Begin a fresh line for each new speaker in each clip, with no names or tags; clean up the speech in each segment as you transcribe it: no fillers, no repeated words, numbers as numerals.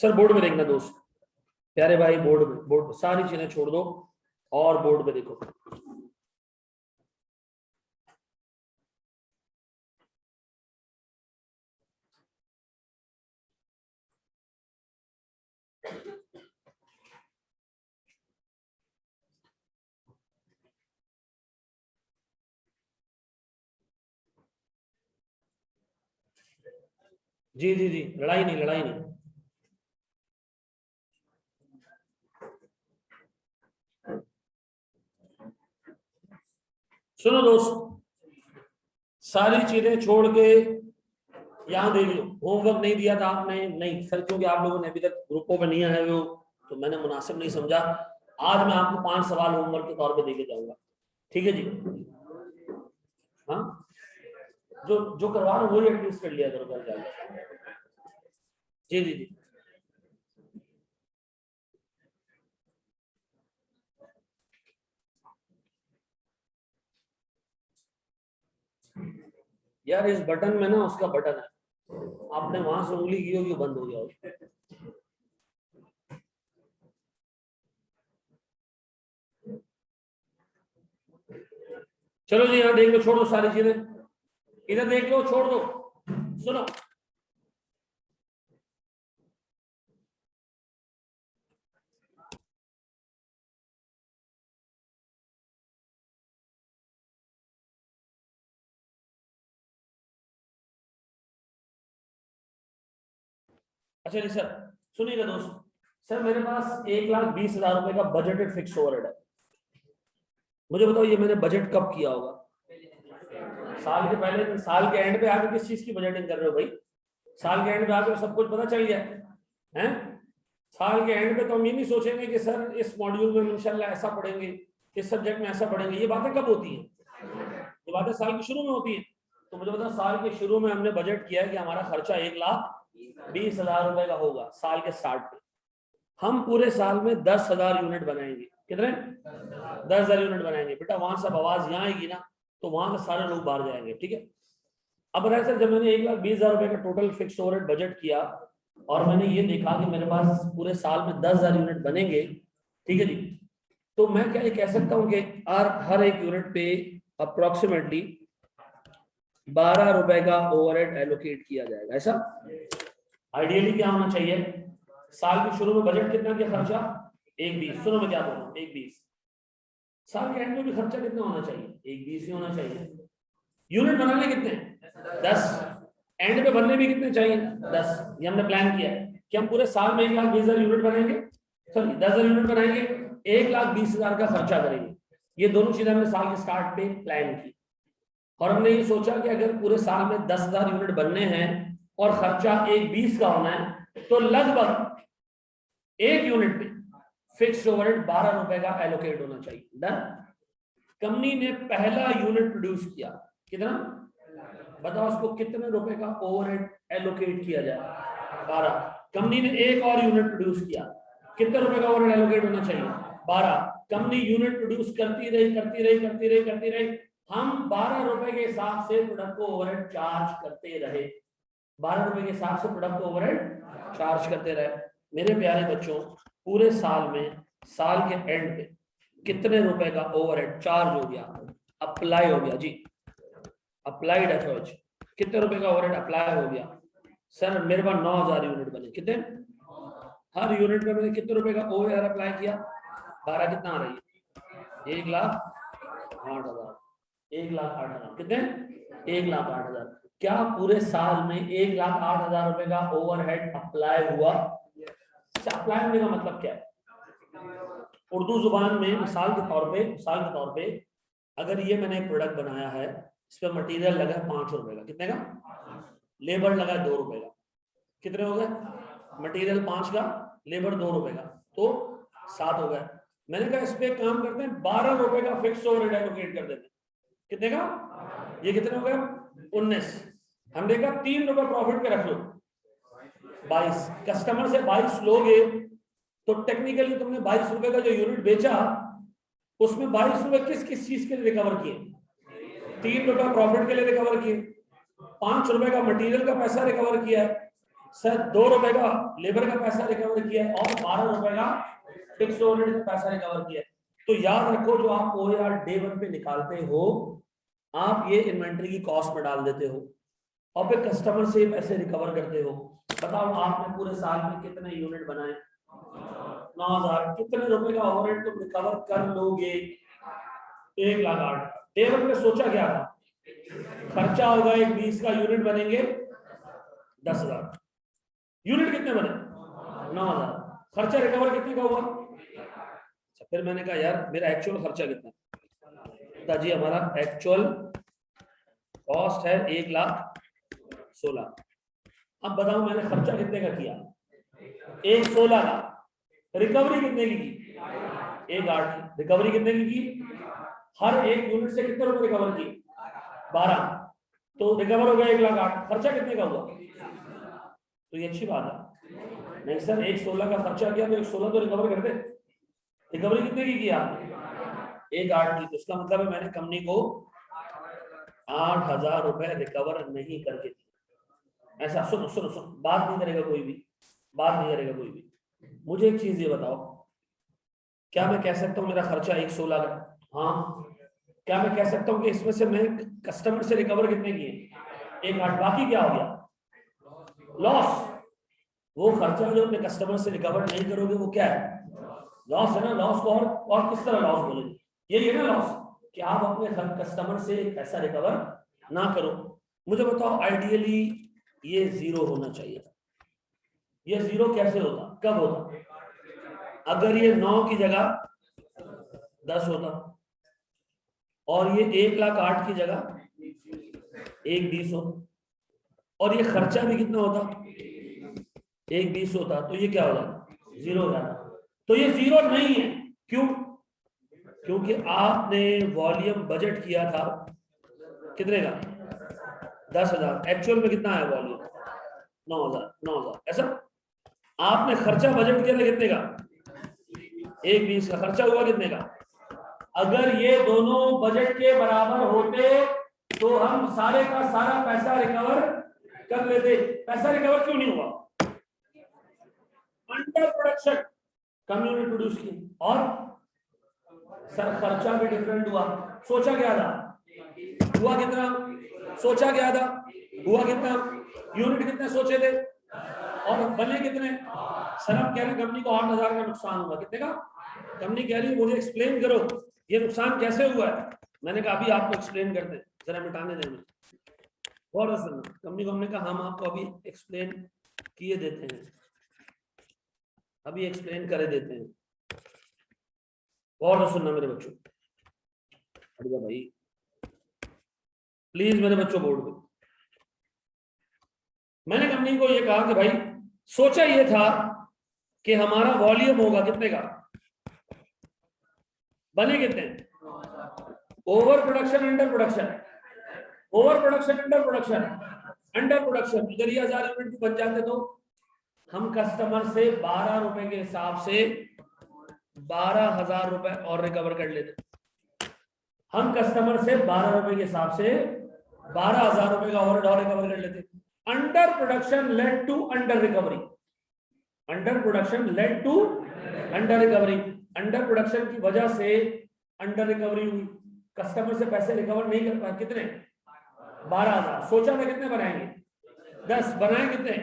Sir board में देखना दोस्त, प्यारे भाई, बोर्ड सारी चीजें छोड़ दो और बोर्ड पे देखो। जी जी जी, लड़ाई नहीं, लड़ाई नहीं। सुनो दोस्त, सारी चीजें छोड़ के यहाँ देख लो। होमवर्क नहीं दिया था आपने? नहीं सर, क्योंकि आप लोगों ने अभी तक ग्रुपों में नहीं आए हो तो मैंने मुनासिब नहीं समझा। आज मैं आपको 5 सवाल होमवर्क के तौर पे देके जाऊंगा, ठीक है जी? हाँ, जो जो करवा रहा हूँ वही एटलीस्ट कर लिया करो घर जाकर। जी जी जी। यार इस बटन में ना उसका बटन है, आपने वहां से उंगली की होगी, बंद हो गया होगा। चलो जी, यहाँ देख लो, छोड़ दो सारी चीजें, इधर देख लो, छोड़ दो। सुनो, अच्छा जी सर, सुनिएगा दोस्त। सर मेरे पास 1,20,000 रुपए का बजटेड फिक्स ओवरहेड है। मुझे बताओ ये मैंने बजट कब किया होगा? साल के पहले, साल के एंड पे आके किस चीज की बजटिंग कर रहे हो भाई? साल के एंड पे आके सब कुछ पता चल गया है? साल के एंड पे तो हम ये नहीं सोचेंगे कि सर इस मॉड्यूल में इंशाल्लाह ऐसा पढ़ेंगे, इस सब्जेक्ट में ऐसा पढ़ेंगे। ये बातें कब होती हैं? ये बातें साल के शुरू में होती है। तो मुझे बताओ, साल के शुरू में हमने बजट किया है कि हमारा खर्चा 1,20,000 रुपए का होगा साल के स्टार्ट पे। हम पूरे साल में 10,000 यूनिट बनाएंगे। कितने? 10,000 यूनिट बनाएंगे। बेटा वहां से आवाज यहाँ आएगी ना तो वहां से सारे लोग बाहर जाएंगे, ठीक है? अब रहा सर, जब मैंने 1,20,000 रुपए का टोटल फिक्स ओवरहेड बजट किया और मैंने ये देखा कि मेरे पास पूरे साल में 10,000 यूनिट बनेंगे, ठीक है जी, तो मैं क्या ये कह सकता हूँ कि हर एक यूनिट पे अप्रोक्सीमेटली 12 रुपए का ओवरहेड एलोकेट किया जाएगा। ऐसा आइडियली क्या होना चाहिए? साल के शुरू में बजट कितना किया खर्चा? 1,20। सुनो मैं क्या बोल रहा हूँ, 1,20। साल के एंड में भी खर्चा कितना होना चाहिए? 1,20 ही होना चाहिए। यूनिट बनाने कितने? 10। एंड पे बनने भी कितने चाहिए? 10। ये हमने प्लान किया है कि हम पूरे साल में 1,20,000 यूनिट बनाएंगे, सॉरी 10,000 यूनिट बनाएंगे, 1,20,000 का खर्चा करेंगे। ये दोनों चीजें हमने साल के स्टार्ट पे प्लान की और हमने ये सोचा कि अगर पूरे साल में 10,000 यूनिट बनने हैं और खर्चा 1,20 का होना है तो लगभग एक यूनिट पे फिक्स्ड ओवरहेड 12 रुपए का एलोकेट होना चाहिए। डन। कंपनी ने पहला यूनिट प्रोड्यूस किया, कितना? बताओ उसको कितने रुपए का ओवरहेड एलोकेट किया जाए? 12। कंपनी ने एक और यूनिट प्रोड्यूस किया, कितने रुपए का ओवरहेड एलोकेट होना चाहिए? 12। कंपनी यूनिट प्रोड्यूस करती रही, हम 12 रुपए के हिसाब से प्रोडक्ट को ओवरहेड चार्ज करते रहे। 12 रुपए के हिसाब से प्रोडक्ट को ओवरहेड चार्ज करते रहे। मेरे प्यारे बच्चों, पूरे साल में, साल के एंड पे कितने रुपए का ओवरहेड चार्ज हो गया, अप्लाई हो गया जी? अप्लाइड एफर्ज, कितने रुपए का ओवरहेड अप्लाई हो गया? सर मेरे पास 9,000 यूनिट बने। कितने? हर यूनिट में मैंने कितने रुपए का ओवरहेड अप्लाई किया? 12। कितना आ रही है? 1,08,000। 1,08,000 कितने? 1,08,000। क्या पूरे साल में 1,08,000 रुपए का ओवरहेड अप्लाई हुआ? अप्लाई होने का मतलब क्या है? उर्दू जुबान में मिसाल के तौर पे अगर ये मैंने एक प्रोडक्ट बनाया है, इस पर मटेरियल लगा है 5 रुपए का, कितने का? लेबर लगा 2 रुपए का, कितने हो गए? मटेरियल 5 का, लेबर 2 रुपए का, तो 7 हो गए। मैंने कहा इस पे काम करते हैं, 12 रुपए का फिक्स ओवरहेड एलोकेट कर देते हैं। कितने का? ये कितने हो गए? 19। हमने कहा 3 रुपए प्रॉफिट पे रख लो। 22। कस्टमर से 22 लोगे तो टेक्निकली तुमने 22 रुपए का जो यूनिट बेचा उसमें 22 रुपए किस किस चीज के लिए रिकवर किए? 3 रुपए प्रॉफिट के लिए रिकवर किए, 5 रुपए का मटेरियल का पैसा रिकवर किया है, सर 2 रुपए का लेबर का पैसा रिकवर किया है और 12 रुपए का फिक्स ओवरहेड का पैसा रिकवर किया है। तो याद रखो जो आप OAR डे 1 पे निकालते हो आप ये इन्वेंट्री की कॉस्ट में डाल देते हो और फिर कस्टमर से पैसे रिकवर करते हो। बताओ आपने पूरे साल में कितने यूनिट बनाए? 9000। कितने रुपए का ओवरहेड तुम रिकवर कर लोगे? 1,08,000। डे 1 में सोचा क्या था? खर्चा होगा एक 20 का, यूनिट बनेंगे 10,000। यूनिट कितने बने? 9,000। खर्चा रिकवर कितने का हुआ? फिर मैंने कहा यार मेरा एक्चुअल खर्चा कितना? जी हमारा एक्चुअल कॉस्ट है 1,16,000। अब बताओ मैंने खर्चा कितने का किया? 1,16,000 का। रिकवरी कितने की? 1,08,000 की। रिकवरी कितने की? हर एक यूनिट से कितने रुपए रिकवर की? 12। तो रिकवर हो गया 1,08,000। खर्चा कितने का हुआ? तो ये अच्छी बात है। नहीं सर 1,16,000 का खर्चा किया तो 1,16,000 तो रिकवर कर दे। रिकवरी कितने की किया? 1,08,000 की। तो इसका मतलब है मैंने कंपनी को 8,000 रुपए रिकवर नहीं करके दिए। ऐसा सुनो सुनो सुनो, बात नहीं करेगा कोई भी, बात नहीं करेगा कोई भी। मुझे एक चीज ये बताओ, क्या मैं कह सकता हूँ मेरा खर्चा 1,16,000 का? हाँ। क्या मैं कह सकता हूँ कि इसमें से मैं कस्टमर से रिकवर कितने किए? 1,08,000। बाकी क्या हो गया? लॉस। वो खर्चा जो अपने कस्टमर से रिकवर नहीं करोगे वो क्या है? लॉस है ना। लॉस को और किस तरह लॉस बोलेंगे? यही है ना लॉस, कि आप अपने कस्टमर से पैसा रिकवर ना करो। मुझे बताओ आइडियली ये 0 होना चाहिए। ये 0 कैसे होता? कब होता? अगर ये 9 की जगह 10 होता और ये 1,08,000 की जगह 1,20,000 होता और ये खर्चा भी कितना होता? 1,20,000 होता। तो ये क्या हो जाता? 0 हो जाता। तो ये 0 नहीं है। क्यों? क्योंकि आपने वॉल्यूम बजट किया था कितने का? 10,000। एक्चुअल में कितना आया वॉल्यूम? 9,000। ऐसा। आपने खर्चा बजट किया था कितने का? 1,20,000 का। खर्चा हुआ कितने का? अगर ये दोनों बजट के बराबर होते तो हम सारे का सारा पैसा रिकवर कर लेते। पैसा रिकवर क्यों नहीं हुआ? अंडर प्रोडक्शन, कम यूनिट प्रोड्यूस की और सर खर्चा भी डिफरेंट हुआ। सोचा क्या था? हुआ कितना? सोचा क्या था? हुआ कितना? यूनिट कितने सोचे थे और बने कितने? सर आप कह रहे हैं कंपनी को 8,000 का नुकसान हुआ। कितने का? कंपनी कह रही है मुझे एक्सप्लेन करो ये नुकसान कैसे हुआ है। मैंने कहा अभी आपको एक्सप्लेन करते हैं, जरा मिटाने दें। और कंपनी को हमने कहा हम आपको अभी एक्सप्लेन किए देते हैं, अभी एक्सप्लेन करे देते हैं। और सुनना मेरे बच्चों, बढ़िया भाई प्लीज मेरे बच्चों बोर्ड पे। मैंने कंपनी को ये कहा कि भाई सोचा ये था कि हमारा वॉल्यूम होगा कितने का, बने कितने? Over production under production, over production under production, under production. अगर ये 1000 यूनिट बन जाते तो हम कस्टमर से 12 रुपए के हिसाब से 12,000 रुपए और रिकवर कर लेते। हम कस्टमर से 12 रुपए के हिसाब से 12,000 रुपए का और रिकवर कर लेते। Under production led to under recovery. Under production led to under recovery. Under production की वजह से अंडर रिकवरी हुई। कस्टमर से पैसे रिकवर नहीं कर पाए। कितने? 12,000। सोचा था कितने बनाएंगे? 10। बनाए कितने?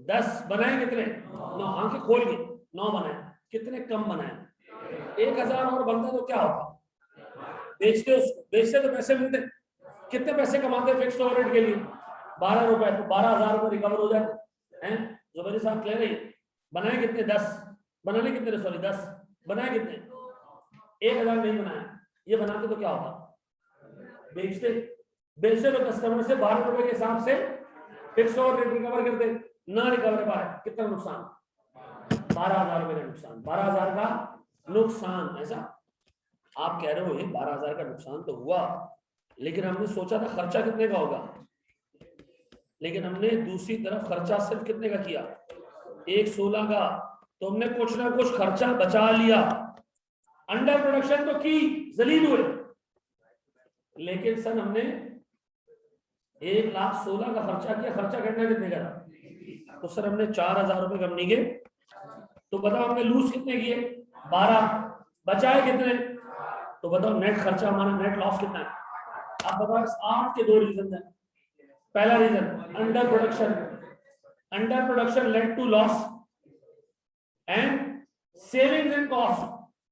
10। बनाए कितने? 9। आंखें खोल के 9 बनाए। कितने कम बनाए? 1,000 और बनता तो क्या होता? बेचते उसको, बेचते तो पैसे मिलते। कितने पैसे कमाते फिक्स ओवरहेड के लिए? 12 रुपए। तो 12,000 रुपए रिकवर हो जाते हैं। जुबैरी साहब कह रहे हैं बनाए कितने? 10। बनाने कितने? सॉरी 10। बनाए कितने? 1,000 नहीं बनाया। ये बनाते तो क्या होता? बेचते। बेचते तो कस्टमर से 12 रुपए के हिसाब से फिक्स ओवरहेड रिकवर करते। ना रिकवर पाए कितना नुकसान? 12,000 रुपए का नुकसान। 12,000 का नुकसान। ऐसा आप कह रहे हो ये 12,000 का नुकसान तो हुआ, लेकिन हमने सोचा था खर्चा कितने का होगा। लेकिन हमने दूसरी तरफ खर्चा सिर्फ कितने का किया? 1,16 का। तो हमने कुछ ना कुछ खर्चा बचा लिया। अंडर प्रोडक्शन तो की, जलील हुए, लेकिन सर हमने 1,16,000 का खर्चा किया, खर्चा करना कितने का था? तो सर हमने 4,000 रुपए कंपनी के, तो बताओ हमने लूज कितने किए? 12, बचाए कितने? तो बताओ नेट खर्चा हमारा, नेट लॉस कितना है? आप बताओ। इस 8 के 2 रीजन है। पहला reason under production, under production led to loss and savings in cost.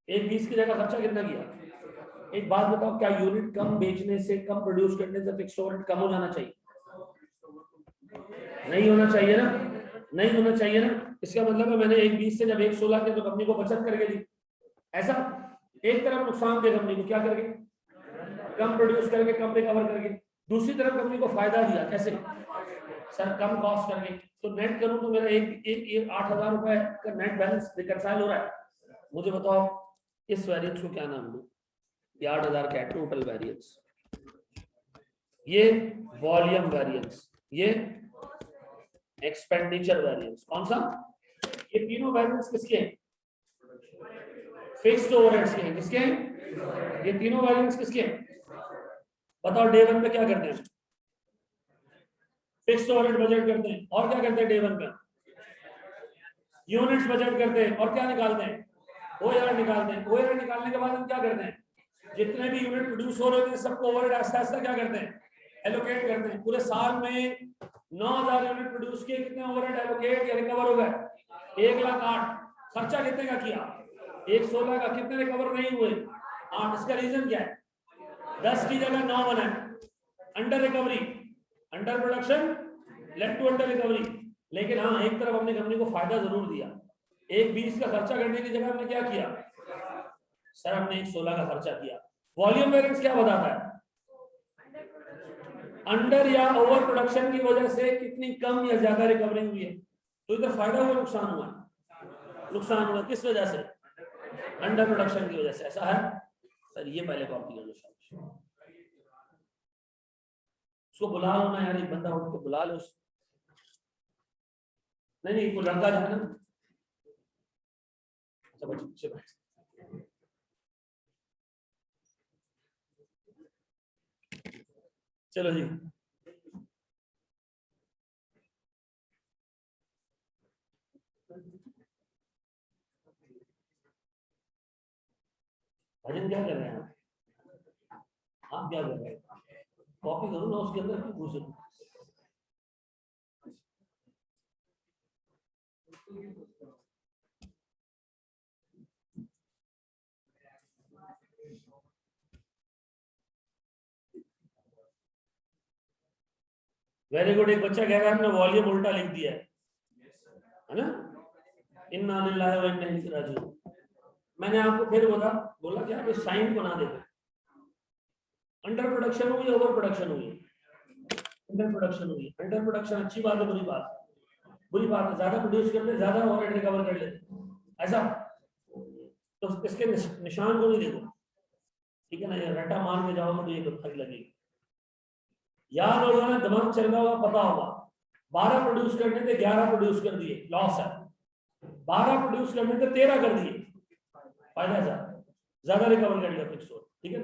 एक 20 की जगह खर्चा कितना किया? एक बात बताओ, क्या यूनिट कम बेचने से, कम प्रोड्यूस करने से फिक्स्ड ओवरहेड कम हो जाना चाहिए? नहीं होना चाहिए ना, नहीं होना चाहिए ना। इसका मतलब है मैंने एक 20 से जब 1,16 के तो कंपनी को बचत करके दी, ऐसा। एक तरफ नुकसान दे कंपनी को, क्या करके? कम प्रोड्यूस करके, कम रिकवर करके। दूसरी तरफ कंपनी को फायदा दिया, कैसे? सर कम कॉस्ट करके। तो नेट करूं तो मेरा एक 8,000 रुपए का नेट बैलेंस रिकंसाइल हो रहा है। मुझे बताओ इस वेरिएंस को क्या नाम दूं? ये 8,000 का टोटल वेरिएंस, ये वॉल्यूम वेरिएंस, ये एक्सपेंडिचर वेरिएंस। कौन सा? ये तीनों वेरिएंस किसके हैं? फिक्स्ड ओवरहेड्स के हैं। किसके हैं ये तीनों वेरिएंस? किसके हैं? बताओ डे 1 पे क्या करते हैं? फिक्स्ड ओवरहेड बजट करते हैं, और क्या करते हैं डे 1 पे? यूनिट्स बजट करते हैं, और क्या निकालते हैं? ओआर निकालते हैं। ओआर निकालने के बाद हम क्या करते हैं? जितने भी यूनिट प्रोड्यूस हो रहे थे सबको ओवरहेड आस्ता आस्ता क्या करते हैं? एलोकेट करते हैं। पूरे साल में 9,000 यूनिट प्रोड्यूस किए, कितने ओवरहेड एलोकेट या रिकवर हो गए? 1,08,000। खर्चा कितने का किया? 1,16 का। कितने रिकवर नहीं हुए? 8। इसका रीजन क्या है? 10 की जगह 9 बना है। Under recovery, under production led to under recovery. लेकिन हाँ, एक तरफ हमने कंपनी को फायदा जरूर दिया। एक 20 का खर्चा करने की जगह हमने क्या किया? सर हमने 1,16 का खर्चा किया। वॉल्यूम वेरिएंस क्या बताता है? अंडर या ओवर प्रोडक्शन की वजह से कितनी कम या ज्यादा रिकवरी हुई है। तो इधर फायदा हुआ, नुकसान हुआ? नुकसान हुआ। किस वजह से? अंडर प्रोडक्शन की वजह से। ऐसा है सर, ये पहले कॉपी कर लो। उसको बुला लो ना यार, एक बंदा उठ के बुला लो। नहीं नहीं, वो लड़का जो है ना, अच्छा बच्चे बैठ। चलो जी, भजन क्या कर रहे हैं आप क्या कर रहे हैं? कॉपी करो ना, उसके अंदर क्यों घुसे? Very good. एक बच्चा कह रहा है हमने वॉल्यूम उल्टा लिख दिया है ना? इन्ना लिल्लाहि व इन्ना इलैहि राजिऊन। मैंने आपको फिर बोला कि आप इस साइन को ना देखो। अंडर प्रोडक्शन हुई, ओवर प्रोडक्शन हुई? अंडर प्रोडक्शन हुई। अंडर प्रोडक्शन अच्छी बात है, बुरी बात है? बुरी बात है। ज्यादा प्रोड्यूस करते, ज्यादा ओवरहेड रिकवर कर लेते, ऐसा। तो इसके निशान को नहीं देखो, ठीक है ना? ये रट्टा मान के जाओगे तो ये दुखद लगेगी। याद होगा ना, दिमाग चल रहा होगा, पता होगा। 12 प्रोड्यूस करने थे, 11 प्रोड्यूस कर दिए, लॉस है। 12 प्रोड्यूस करने थे, 13 कर दिए, फायदा है। ज्यादा रिकवर कर लिया फिक्स, ठीक है।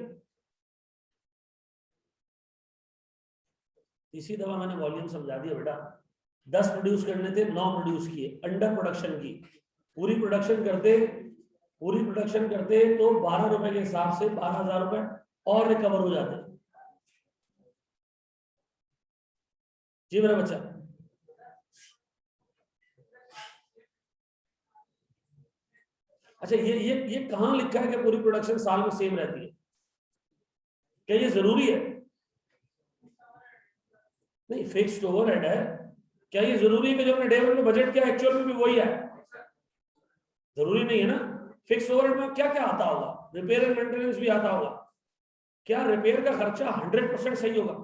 इसी दफा मैंने वॉल्यूम समझा दिया बेटा। 10 प्रोड्यूस करने थे, 9 प्रोड्यूस किए, अंडर प्रोडक्शन की। पूरी प्रोडक्शन करते, पूरी प्रोडक्शन करते तो 12 रुपए के हिसाब से 12,000 रुपए और रिकवर हो जाते। जी मेरा बच्चा, अच्छा ये कहां लिखा है कि पूरी प्रोडक्शन साल में सेम रहती है? क्या ये जरूरी है? नहीं, फिक्स्ड ओवरहेड है। क्या ये जरूरी है कि जो हमने डे 1 में बजट किया एक्चुअल में भी वही है? जरूरी नहीं है ना। फिक्स्ड ओवरहेड में क्या क्या आता होगा? रिपेयर एंड मेंटेनेंस भी आता होगा। क्या रिपेयर का खर्चा 100% सही होगा?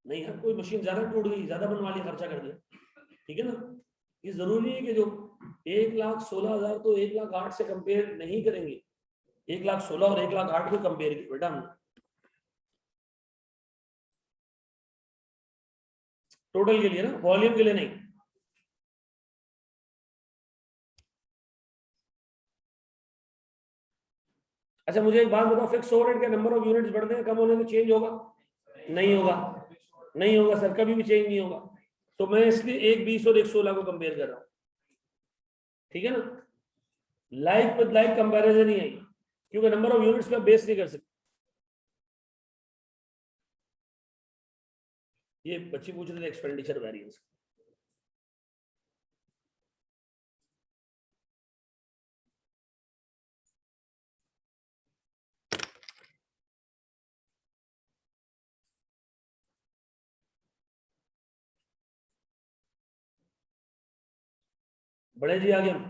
नहीं है। कोई मशीन ज्यादा टूट गई, ज्यादा बनवा लिया, खर्चा कर दिया, ठीक है ना? ये जरूरी है कि जो 1,16,000 तो 1,08,000 से कंपेयर नहीं करेंगे। 1,16,000 और 1,08,000 को कंपेयर किया बेटा हमने, टोटल के लिए ना, वॉल्यूम के लिए नहीं। अच्छा मुझे एक बात बताओ, फिक्स ओवरहेड के नंबर ऑफ यूनिट्स बढ़ने कम होने से चेंज होगा? नहीं होगा। नहीं होगा सर, कभी भी चेंज नहीं होगा। तो मैं इसलिए 120 और 116 को कंपेयर कर रहा हूं, ठीक है ना। लाइक विद लाइक कंपैरिजन ही है, क्योंकि नंबर ऑफ यूनिट्स पे बेस नहीं कर सकते। ये बच्ची पूछ रहे थे एक्सपेंडिचर वेरिएंस। बड़े जी आगे हम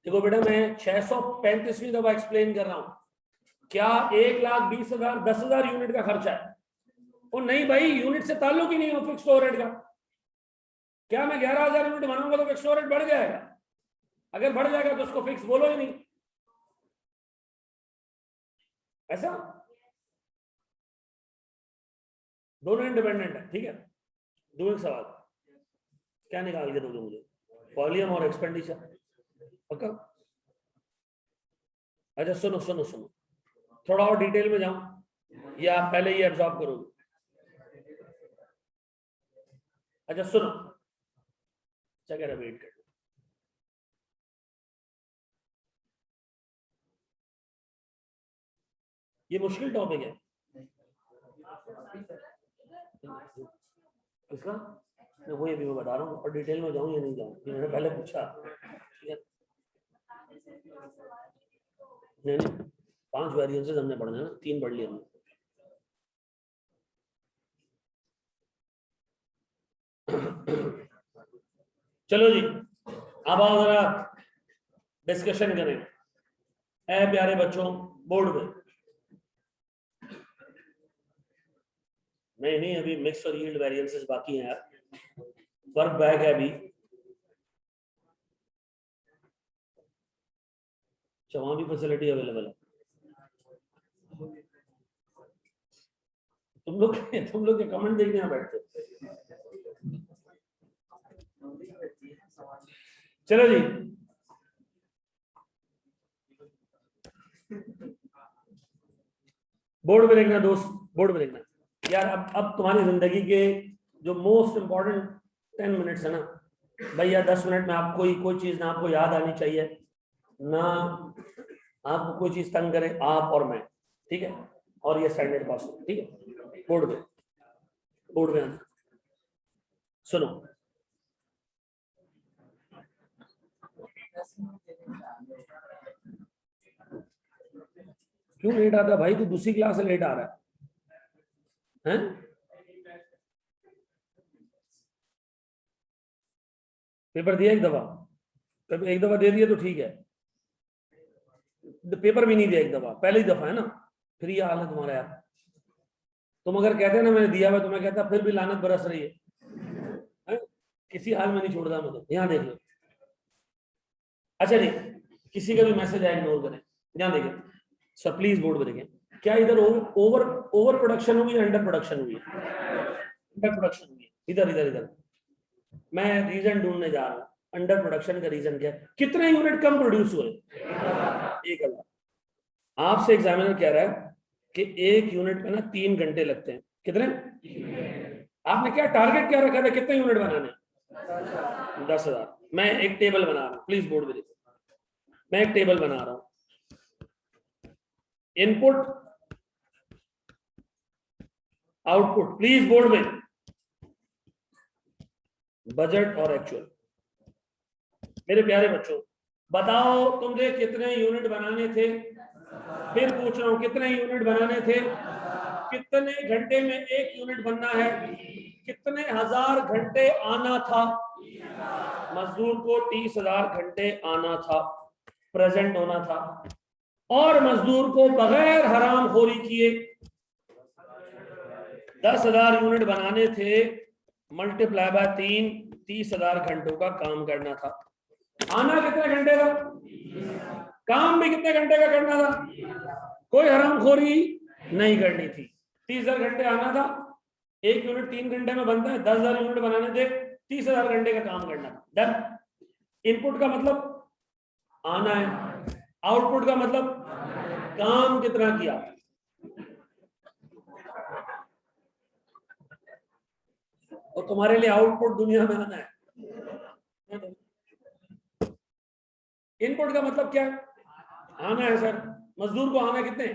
देखो बेटा, मैं 635वीं दफा एक्सप्लेन कर रहा हूं, क्या 1,20,000 10,000 यूनिट का खर्चा है? और नहीं भाई, यूनिट से ताल्लुक ही नहीं हो फिक्स ओवरहेड का। क्या मैं 11,000 यूनिट बनाऊंगा तो फिक्स ओवरहेड बढ़ जाएगा? अगर बढ़ जाएगा तो उसको फिक्स बोलो ही नहीं, ऐसा। दोनों इंडिपेंडेंट है, ठीक है। दो एक सवाल क्या निकाल के दोगे मुझे? वॉल्यूम और एक्सपेंडिचर, पक्का? अच्छा सुनो सुनो सुनो, थोड़ा और डिटेल में जाऊं या आप पहले ही एब्जॉर्ब करोगे? अच्छा सुनो, जगह वेट कर, ये मुश्किल टॉपिक है। किसका? वही अभी मैं बता रहा हूँ, और डिटेल में जाऊं या नहीं जाऊं, ये मैंने पहले पूछा। नहीं नहीं, 5 वेरिएंसेस हमने पढ़ना है ना, 3 पढ़ लिए हमने। चलो जी, अब आओ जरा डिस्कशन करें। ऐ प्यारे बच्चों, बोर्ड पे नहीं, अभी मिक्स और यील्ड वेरिएंसेस बाकी हैं यार, वर्क बैक है अभी। वहां भी फैसिलिटी अवेलेबल है। तुम लोग के कमेंट देखने बैठते। चलो जी, बोर्ड पे देखना दोस्त, बोर्ड पे देखना यार। अब तुम्हारी जिंदगी के जो मोस्ट इंपॉर्टेंट 10 मिनट्स है ना भैया, 10 मिनट में आपको कोई चीज ना आपको याद आनी चाहिए, ना आपको कोई चीज तंग करे, आप और मैं, ठीक है। और ये स्टैंडर्ड कॉस्ट, ठीक है। बोर्ड पे आना, सुनो। क्यों लेट आता है भाई? तू दूसरी क्लास से लेट आ रहा है? पेपर दिया एक दफा? एक दफा दे दिया तो ठीक है, पेपर भी नहीं दिया एक दफा, पहली दफा है ना, फिर ये हाल है तुम्हारा यार। तुम अगर कहते ना मैंने दिया हुआ, तो मैं कहता फिर भी लानत बरस रही है? किसी हाल में नहीं छोड़ता मैं तो। यहाँ देख लो। अच्छा नहीं, किसी का भी मैसेज आया इग्नोर करें। यहाँ देखें सर, प्लीज बोर्ड पे देखें, क्या इधर ओवर प्रोडक्शन हुई है, अंडर प्रोडक्शन हुई है? अंडर प्रोडक्शन हुई है। इधर इधर इधर मैं रीजन ढूंढने जा रहा हूँ। अंडर प्रोडक्शन का रीजन क्या है? कितने यूनिट कम प्रोड्यूस हुए? 1,000। आपसे एग्जामिनर कह रहा है कि 1 यूनिट पे ना 3 घंटे लगते हैं। कितने? आपने क्या टारगेट क्या रखा था, कितने यूनिट बनाने? 10,000। मैं एक टेबल बना रहा हूँ, प्लीज बोर्ड पे देखो। मैं एक टेबल बना रहा हूँ, इनपुट आउटपुट, प्लीज बोर्ड में, बजट और एक्चुअल। मेरे प्यारे बच्चों, बताओ तुमने कितने यूनिट बनाने थे? फिर पूछ रहा हूं, कितने यूनिट बनाने थे? कितने घंटे में 1 यूनिट बनना है? कितने हजार घंटे आना था? मजदूर को 30,000 घंटे आना था, प्रेजेंट होना था। और मजदूर को बगैर हरामखोरी किए 10,000 यूनिट बनाने थे, मल्टीप्लाई बाय 3, 30,000 घंटों का काम करना था। आना कितने घंटे का? काम भी कितने घंटे का करना था? कोई हरामखोरी नहीं करनी थी। 30,000 घंटे आना था। 1 यूनिट 3 घंटे में बनता है, 10,000 यूनिट बनाने थे, 30,000 घंटे का काम करना था। डन। इनपुट का मतलब आना है, आउटपुट का मतलब काम कितना किया। और तुम्हारे लिए आउटपुट दुनिया में आना है। इनपुट का मतलब क्या है, आना है सर, मजदूर को आना कितने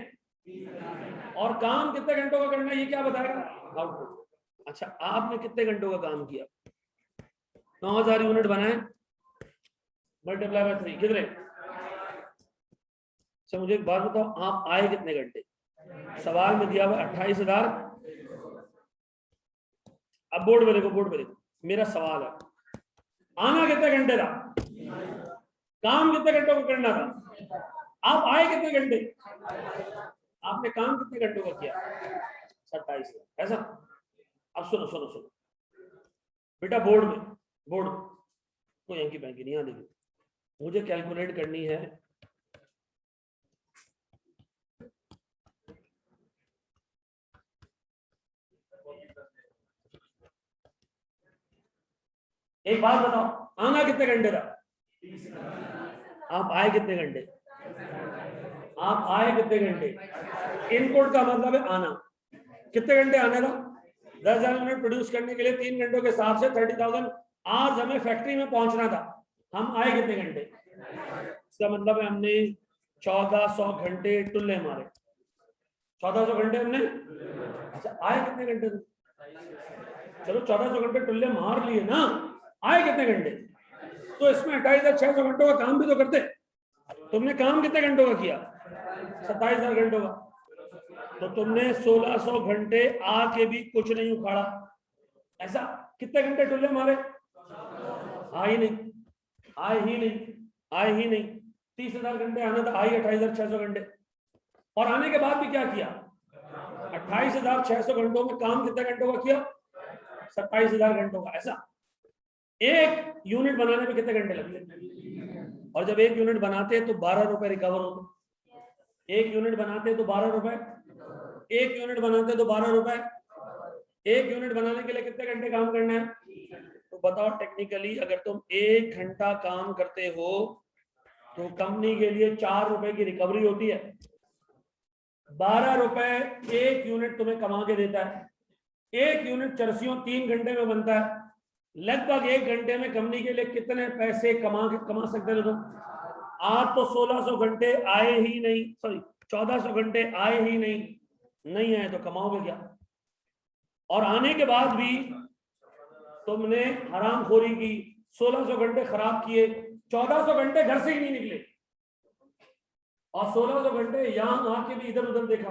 और काम कितने घंटों का करना है, ये क्या बताएगा आउटपुट। अच्छा, आपने कितने घंटों का काम किया, 9000 यूनिट बनाए, मल्टीप्लाई बाय 3 कितने। अच्छा मुझे एक बात बताओ, आप आए कितने घंटे, सवाल में दिया हुआ 28,000। अब बोर्ड पे देखो, बोर्ड पे देखो, मेरा सवाल है आना कितने घंटे था, काम कितने घंटों को करना था, आप आए कितने घंटे, आपने काम कितने घंटों का किया, 27। ऐसा। अब सुनो सुनो सुनो बेटा, बोर्ड में, बोर्ड कोई अंकी पैंकी नहीं, यहां देखो, मुझे कैलकुलेट करनी है एक बात बताओ, आना कितने घंटे था, आप आए कितने घंटे, आप आए कितने घंटे। इनपुट का मतलब है आना, कितने घंटे आने था, 10,000 यूनिट प्रोड्यूस करने के लिए 3 घंटों के हिसाब से 30,000 आज हमें फैक्ट्री में पहुंचना था, हम आए कितने घंटे। इसका मतलब है हमने 1400 घंटे टुल्ले मारे, 1400 घंटे हमने। अच्छा आए कितने घंटे थे, चलो 1400 घंटे टुल्ले मार लिए ना, आए कितने घंटे। तो इसमें 28,600 घंटों का काम भी तो करते, तुमने काम कितने घंटों का किया, 27,000 घंटों का। तो तुमने 1600 घंटे आके भी कुछ नहीं उखाड़ा, ऐसा। कितने घंटे टुल्ले मारे, आए नहीं, आए ही नहीं, आए ही नहीं। 30,000 घंटे आना था, आई 28,600 घंटे। और आने के बाद भी क्या किया, 28,600 घंटों में काम कितने घंटों का किया, 27,000 घंटों का। ऐसा एक यूनिट बनाने में कितने घंटे लगते, और जब एक यूनिट बनाते हैं तो 12 रुपए रिकवर होते, एक यूनिट बनाते हैं तो 12 रुपए, एक यूनिट बनाते हैं तो 12 रुपए। एक यूनिट बनाने के लिए कितने घंटे काम करना है, तो बताओ टेक्निकली अगर तुम 1 घंटा काम करते हो तो कंपनी के लिए 4 रुपए की रिकवरी होती है, 12 रुपए एक यूनिट तुम्हें कमा के देता है। एक यूनिट चरसियों 3 घंटे में बनता है, लगभग 1 घंटे में कंपनी के लिए कितने पैसे कमा सकते हो तुम। आज तो 1600 घंटे आए ही नहीं, सॉरी 1400 घंटे आए ही नहीं आए तो कमाओगे क्या। और आने के बाद भी तुमने हरामखोरी की, 1600 घंटे खराब किए, 1400 घंटे घर से ही नहीं निकले, और 1600 घंटे यहां आके भी इधर उधर देखा,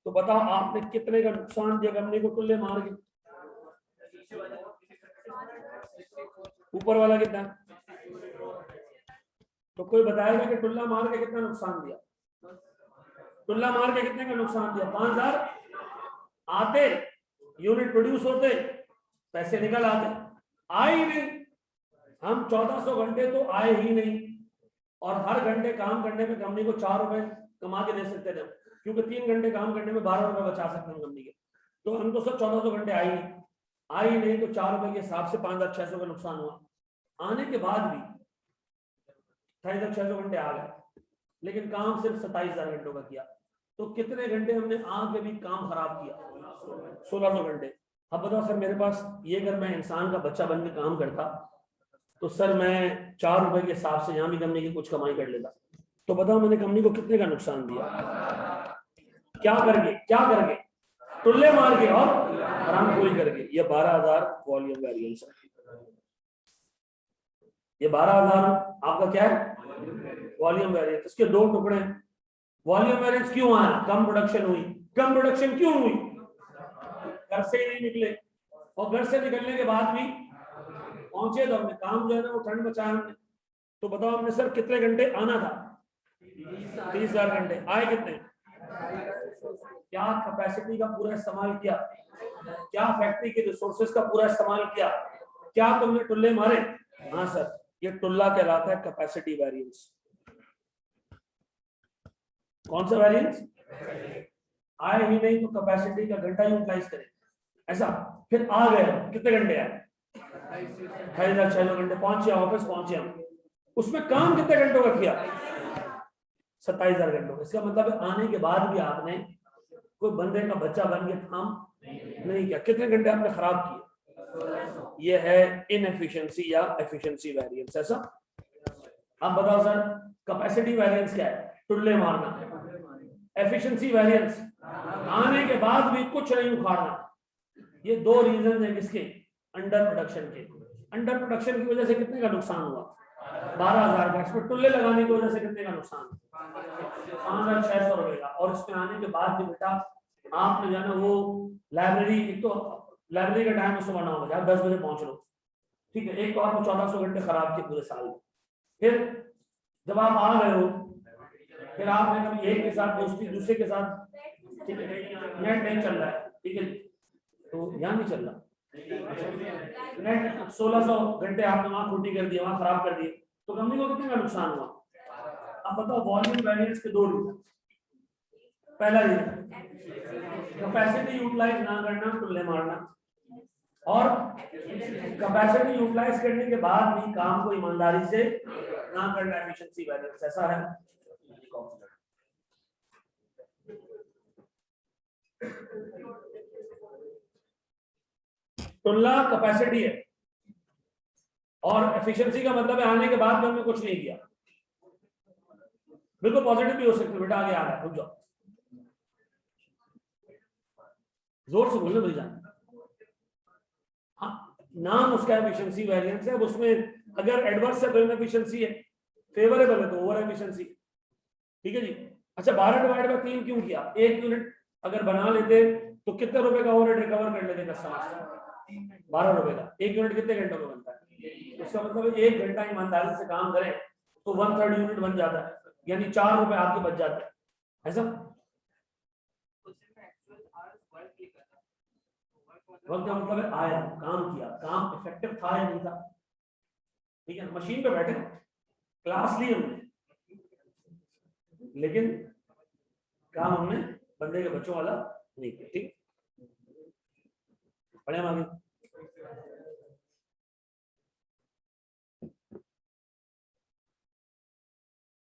तो बताओ आपने कितने का नुकसान दिया कंपनी को टुल्ले मार के। ऊपर वाला कितना, तो कोई बताएगा कि टुल्ला मार के कितना नुकसान दिया, टुल्ला मार के कितने का नुकसान दिया। 5,000 आते, यूनिट प्रोड्यूस होते, पैसे निकल आते, आए ही नहीं। हम 1400 घंटे तो आए ही नहीं, और हर घंटे काम करने में कंपनी को 4 रुपए कमा के दे सकते थे, क्योंकि 3 घंटे काम करने में 12 रुपए बचा सकते हैं कंपनी के। तो हम तो सब 1400 घंटे आए ही नहीं, तो 4 रुपए के हिसाब से 5,600 का नुकसान हुआ। आने के बाद भी 28,600 घंटे आ गए, लेकिन काम सिर्फ 27,000 घंटों का किया। तो कितने घंटे हमने आके भी काम खराब किया, 1600 घंटे। अब बताओ सर मेरे पास ये, अगर मैं इंसान का बच्चा बन के काम करता तो सर मैं 4 रुपए के हिसाब से यहाँ भी कंपनी की कुछ कमाई कर लेता, तो बताओ मैंने कंपनी को कितने का नुकसान दिया। क्या करके टुल्ले मार के और हरामखोरी करके। ये 12,000 वॉल्यूम वेरिएंस है, ये 12,000 आपका क्या है, वॉल्यूम वेरिएंस। इसके 2 टुकड़े हैं। वॉल्यूम वेरिएंस क्यों आया, कम प्रोडक्शन हुई। कम प्रोडक्शन क्यों हुई, घर से ही नहीं निकले, और घर से निकलने के बाद भी पहुंचे तो हमने काम जो है ना वो ठंड बचाया हमने। तो बताओ हमने सर कितने घंटे आना था, 30,000 घंटे, आए कितने। क्या कैपेसिटी का पूरा इस्तेमाल किया, क्या फैक्ट्री के रिसोर्सेज का पूरा इस्तेमाल किया, क्या तुमने टुल्ले मारे। हाँ सर, ये टुल्ला कहलाता है कैपेसिटी वेरिएंस। कौन सा वेरिएंस, आए ही नहीं तो कैपेसिटी का घंटा यूटिलाइज करें, ऐसा। फिर आ गए, कितने घंटे आए, 28,600 घंटे, पहुंचे ऑफिस, पहुंचे हम, उसमें काम कितने घंटों का किया, 27,000 घंटों। इसका मतलब है आने के बाद भी आपने कोई बंदे का बच्चा बन के काम नहीं किया। कितने घंटे आपने खराब किए? ये है इनएफिशिएंसी या एफिशिएंसी वेरिएंस। ऐसा आप बताओ सर, कैपेसिटी वेरिएंस क्या है? टुल्ले मारना। एफिशिएंसी वेरिएंस आने के बाद भी कुछ नहीं उखाड़ना। ये दो रीजन है किसके? अंडर प्रोडक्शन के। अंडर प्रोडक्शन की वजह से कितने का नुकसान हुआ? 12,000 का। इसमें टुल्ले लगाने की वजह से कितने का नुकसान? 5,600 रुपए का। और इसमें आने के बाद भी बेटा आपने जाना वो लाइब्रेरी, एक तो लाइब्रेरी का टाइम सुबह 9 बजे, आप 10 बजे पहुंच लो, ठीक है। एक तो आपको 1400 घंटे खराब किए पूरे साल में। फिर जब आप आ गए हो, फिर आपने कभी एक के साथ दोस्ती, दूसरे के साथ, ठीक है, नेट नहीं चल रहा है, ठीक है, तो यहाँ नहीं चल रहा नेट, 1600 घंटे आपने वहां खोटी कर दिए, वहां खराब कर दिए, तो कंपनी को कितने का नुकसान हुआ? अब बताओ वॉल्यूम वेरिएंस के दो रीजन। पहला रीजन कैपेसिटी यूटिलाइज ना करना, टुल्ले मारना, और कैपेसिटी यूटिलाइज करने के बाद भी काम को ईमानदारी से ना करना, एफिशिएंसी वेरिएंस। ऐसा है। टुल्ला कैपेसिटी है और एफिशिएंसी का मतलब है आने के बाद हमने कुछ नहीं किया। बिल्कुल पॉजिटिव भी हो सकते हैं बेटा, आगे आ रहा है, रुक जाओ, जोर से बोलना, मिल जाना। हाँ, नाम उसका एफिशिएंसी वेरिएंस है। अब उसमें अगर एडवर्स है तो इनएफिशिएंसी है, फेवरेबल है तो ओवर एफिशिएंसी, ठीक है जी। अच्छा, 12/3 क्यों किया? 1 यूनिट अगर बना लेते तो कितने रुपए का ओवरहेड रिकवर कर लेते कस्टमर? 12 रुपए का। 1 यूनिट कितने घंटों में बनता है? उसका मतलब 1 घंटा ईमानदारी से काम करें तो 1/3 यूनिट बन जाता है, यानी 4 रुपए आपके बच जाते हैं। ऐसा वक्त का मतलब है आया, काम किया, काम इफेक्टिव था या नहीं था, ठीक है। मशीन पे बैठे, क्लास ली हमने, लेकिन काम हमने बंदे के बच्चों वाला नहीं किया, ठीक। पढ़े हम आगे।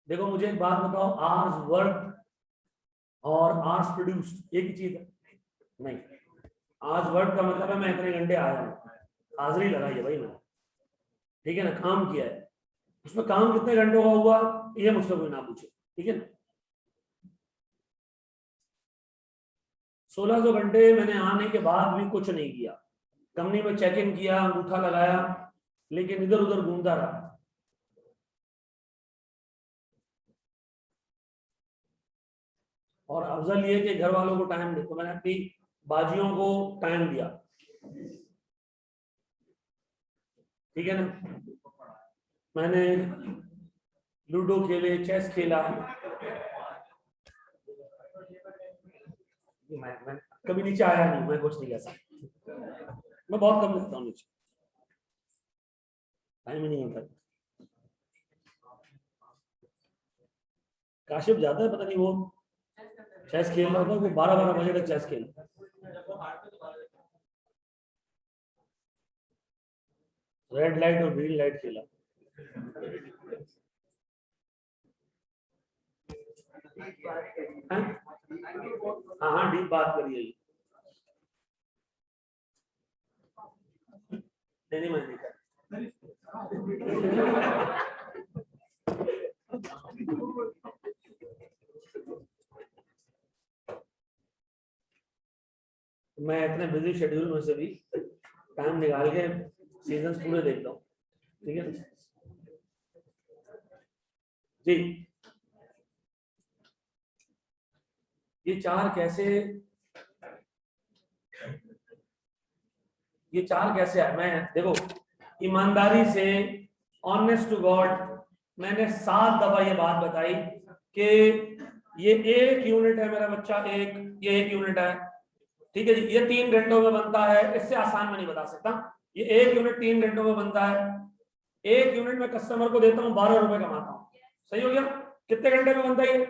देखो मुझे एक बात बताओ, आवर्स वर्क और आवर्स प्रोड्यूस्ड एक ही चीज है? नहीं। आवर्स वर्क का मतलब है मैं इतने घंटे आया हूं, हाजिरी लगाई है भाई मैंने, ठीक है ना, काम किया है। उसमें काम कितने घंटों का हुआ ये मुझसे कोई ना पूछे, ठीक है ना। 1600 घंटे मैंने आने के बाद भी कुछ नहीं किया। कंपनी में चेक इन किया, अंगूठा लगाया, लेकिन इधर उधर घूमता रहा। और अफजल ये कि घर वालों को टाइम दे, तो मैंने अपनी बाजियों को टाइम दिया, ठीक है ना। मैंने लूडो खेले, चेस खेला। मैं कभी नीचे आया नहीं, मैं कुछ नहीं कह सकता, मैं बहुत कम लिखता हूँ नीचे, टाइम ही नहीं होता। काशिफ जाता है, पता नहीं वो चेस खेल रहा था, वो 12-12 बजे तक चेस खेल। रेड लाइट और ग्रीन लाइट खेला। हाँ हाँ, डीप बात करिए। नहीं मैं देखा। मैं इतने बिजी शेड्यूल में से भी टाइम निकाल के सीजन्स पूरे देखता हूँ, ठीक है जी। ये चार कैसे आए? मैं देखो ईमानदारी से, ऑनेस्ट टू गॉड, मैंने 7 दफा ये बात बताई कि ये 1 यूनिट है मेरा बच्चा, ये 1 यूनिट है, ठीक है जी। ये 3 घंटों में बनता है, इससे आसान मैं नहीं बता सकता। ये 1 यूनिट 3 घंटों में बनता है। 1 यूनिट में कस्टमर को देता हूँ, 12 रुपए कमाता हूँ, सही हो गया। कितने घंटे में बनता है ये?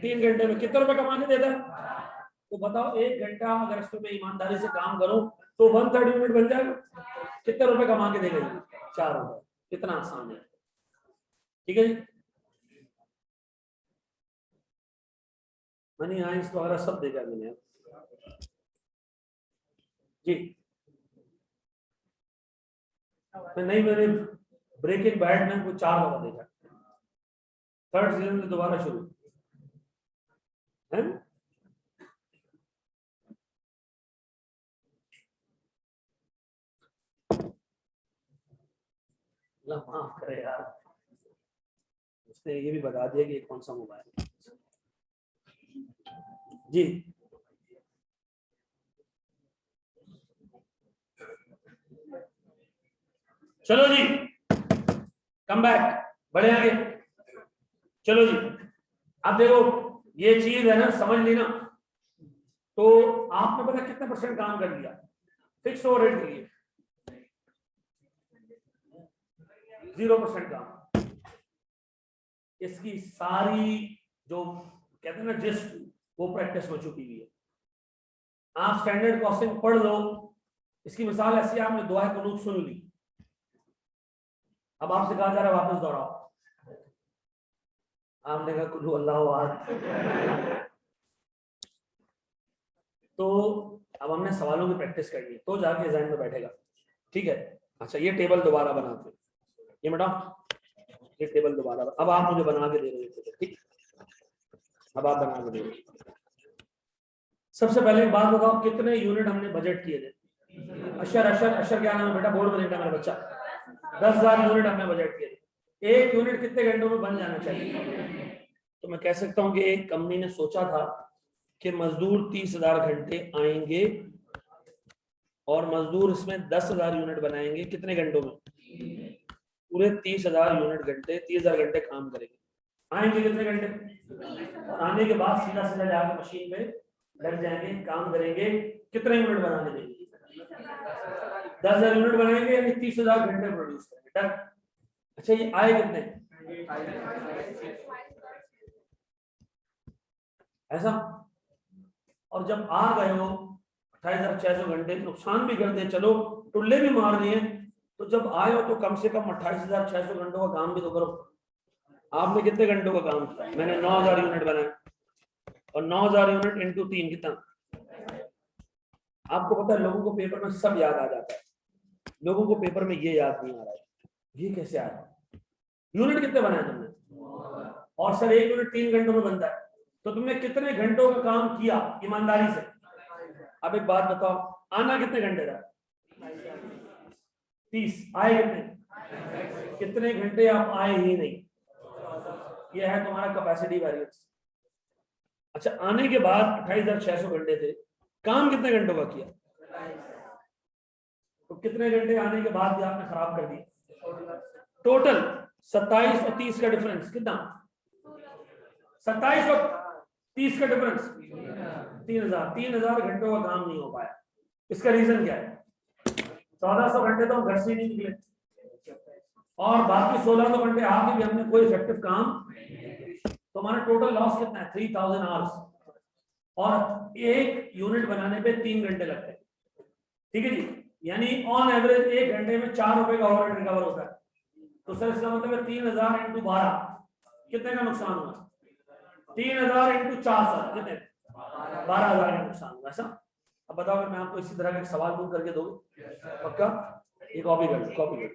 3 घंटे में। कितने रुपए कमा के देता है? तो बताओ 1 घंटा अगर इस पे ईमानदारी से काम करो तो 1/3 यूनिट बन जाएगा। कितने रुपए कमा के देगा? 4 रुपए। कितना आसान है, ठीक है जी। मनी हाइस्ट वगैरह सब देखा मैंने जी। नहीं, मैंने ब्रेकिंग बैड में कुछ 4 दफा देखा, 3rd सीजन में दोबारा शुरू है। माफ करे यार, उसने ये भी बता दिया कि कौन सा मोबाइल जी। चलो जी, कम बैक, बढ़े आगे। चलो जी, अब देखो ये चीज है ना, समझ ली ना, तो आपने पता कितने % काम कर लिया फिक्स ओवरहेड के लिए? 0% काम। इसकी सारी जो कहते हैं ना जिस्ट, वो प्रैक्टिस हो चुकी हुई है। आप स्टैंडर्ड कॉस्टिंग पढ़ लो, इसकी मिसाल ऐसी है, आपने दुआ कुनूत सुन ली, अब आपसे कहा जा रहा है वापस दोहराओ, आपने कहा कुल्हू अल्लाह अहद, तो अब हमने सवालों की प्रैक्टिस करनी है, तो जाके एग्जाम में बैठेगा। ठीक है, अच्छा ये टेबल दोबारा बनाते हैं, ये बेटा ये टेबल दोबारा, अब आप मुझे बना के दे रहे हो, ठीक, अब आप बना के दे रहे हो। सबसे पहले एक बात बताओ, कितने यूनिट हमने बजट किए थे? अशर अशर अशर क्या नाम है बेटा, बोर्ड में देखना मेरा बच्चा। 10,000 यूनिट हमने बजट किए थे। एक यूनिट कितने घंटों में बन जाना चाहिए? तो मैं कह सकता हूं कि एक कंपनी ने सोचा था कि मजदूर 30,000 घंटे आएंगे और मजदूर इसमें 10,000 यूनिट बनाएंगे, कितने घंटों में? पूरे 30,000 यूनिट घंटे, 30,000 घंटे काम करेंगे। आएंगे कितने घंटे? और आने के बाद सीधा सीधा जाकर मशीन पे लग जाएंगे, काम करेंगे, कितने यूनिट बनाने देंगे? 10,000 यूनिट बनाएंगे, यानी 30,000 घंटे प्रोड्यूस करेंगे। अच्छा ये आए कितने? ऐसा, और जब आ गए हो 28,600 घंटे, नुकसान भी करते, चलो टुल्ले भी मार दिए, तो जब आए हो तो कम से कम 28,600 घंटों का काम भी तो करो। आपने कितने घंटों का काम किया? मैंने 9,000 यूनिट बनाए, और 9,000 यूनिट इंटू 3 कितना? आपको पता है लोगों को पेपर में सब याद आ जाता है, लोगों को पेपर में ये याद नहीं आ रहा है, ये कैसे आया? यूनिट कितने बनाए तुमने? और सर 1 यूनिट 3 घंटों में बनता है, तो तुमने कितने घंटों का काम किया ईमानदारी से? अब एक बात बताओ, आना कितने घंटे था? 30। आए कितने? कितने घंटे आप आए ही नहीं? ये है तुम्हारा कैपेसिटी वेरिएंस। अच्छा, आने के बाद 28,600 घंटे थे, काम कितने घंटों का किया? तो कितने घंटे आने के बाद भी आपने खराब कर दिए? टोटल 27 और 30 का डिफरेंस कितना? 27 और 30 का डिफरेंस 3,000 घंटों का काम नहीं हो पाया। इसका रीजन क्या है? 1,400 घंटे तो हम घर से ही नहीं निकले, और बाकी 1,600 घंटे आके भी हमने कोई इफेक्टिव काम, तो हमारा टोटल लॉस कितना है? 3,000 आवर्स, और एक यूनिट बनाने पे 3 घंटे लगते हैं। ठीक है जी, यानी ऑन एवरेज 1 घंटे में 4 रुपए का ओवरहेड रिकवर होता है। तो सर इसका मतलब 3,000 इंटू 12 कितने का नुकसान हुआ? 3,000 इंटू 400 कितने? 12,000 का नुकसान हुआ। ऐसा, अब बताओ अगर मैं आपको इसी तरह के सवाल दूर करके दोगे पक्का? ये कॉपी कर, कॉपी कर।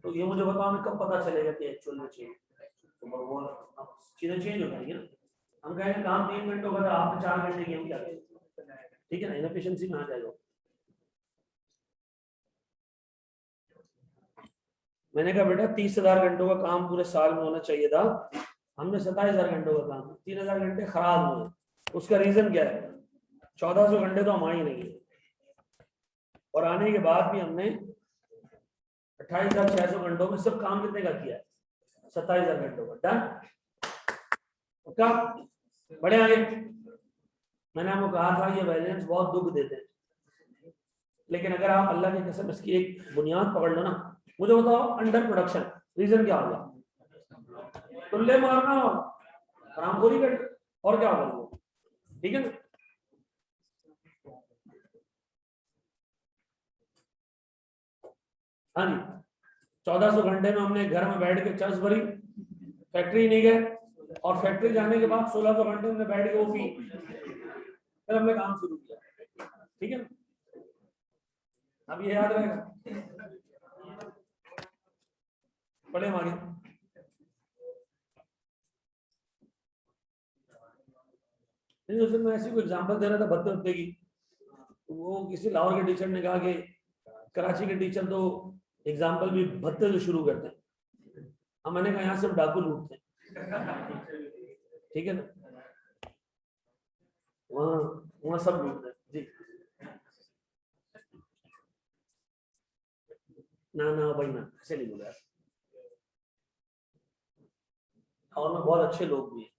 तो ये मुझे बताओ हमें कब पता चलेगा कि एक्चुअल में चेंज, तो चीजें चेंज हो जाएंगी ना। हम कहेंगे काम 3 घंटों का था, आपने 4 घंटे की, हम क्या करें? ठीक है ना, इनएफिशिएंसी में आ जाएगा। मैंने कहा बेटा 30,000 घंटों का काम पूरे साल में होना चाहिए था, हमने 27,000 घंटों का काम, 3,000 घंटे खराब हुए। उसका रीजन क्या है? 1,400 घंटे तो हम आए नहीं है, और आने के बाद भी हमने 28,600 घंटों में सिर्फ काम कितने का किया है? 27,000 घंटों का। डन, क्या बढ़े आगे? मैंने आपको कहा था ये वैरिएंस बहुत दुख देते हैं, लेकिन अगर आप अल्लाह की कसम इसकी एक बुनियाद पकड़ लो ना। मुझे बताओ अंडर प्रोडक्शन रीजन क्या होगा? टुल्ले मारना, हरामखोरी कर, और क्या होगा? ठीक है ना। हाँ जी, 1400 घंटे में हमने घर में बैठ के चर्च भरी, फैक्ट्री नहीं गए, और फैक्ट्री जाने के बाद 1600 घंटे हमने बैठ के वो पी, फिर हमने काम शुरू किया। ठीक है, अब ये याद रहेगा। पढ़े आगे। उस दिन मैं ऐसी कोई एग्जांपल दे रहा था भत्ते भत्ते की, वो किसी लाहौर के टीचर ने कहा कि कराची के टीचर तो एग्जाम्पल भी भत्ते से शुरू करते हैं। अब मैंने कहा यहाँ सिर्फ डाकू लूटते हैं, ठीक है ना, वहाँ सब लूटते हैं जी। ना भाई ना, ऐसे नहीं बोला। और में बहुत अच्छे लोग भी हैं,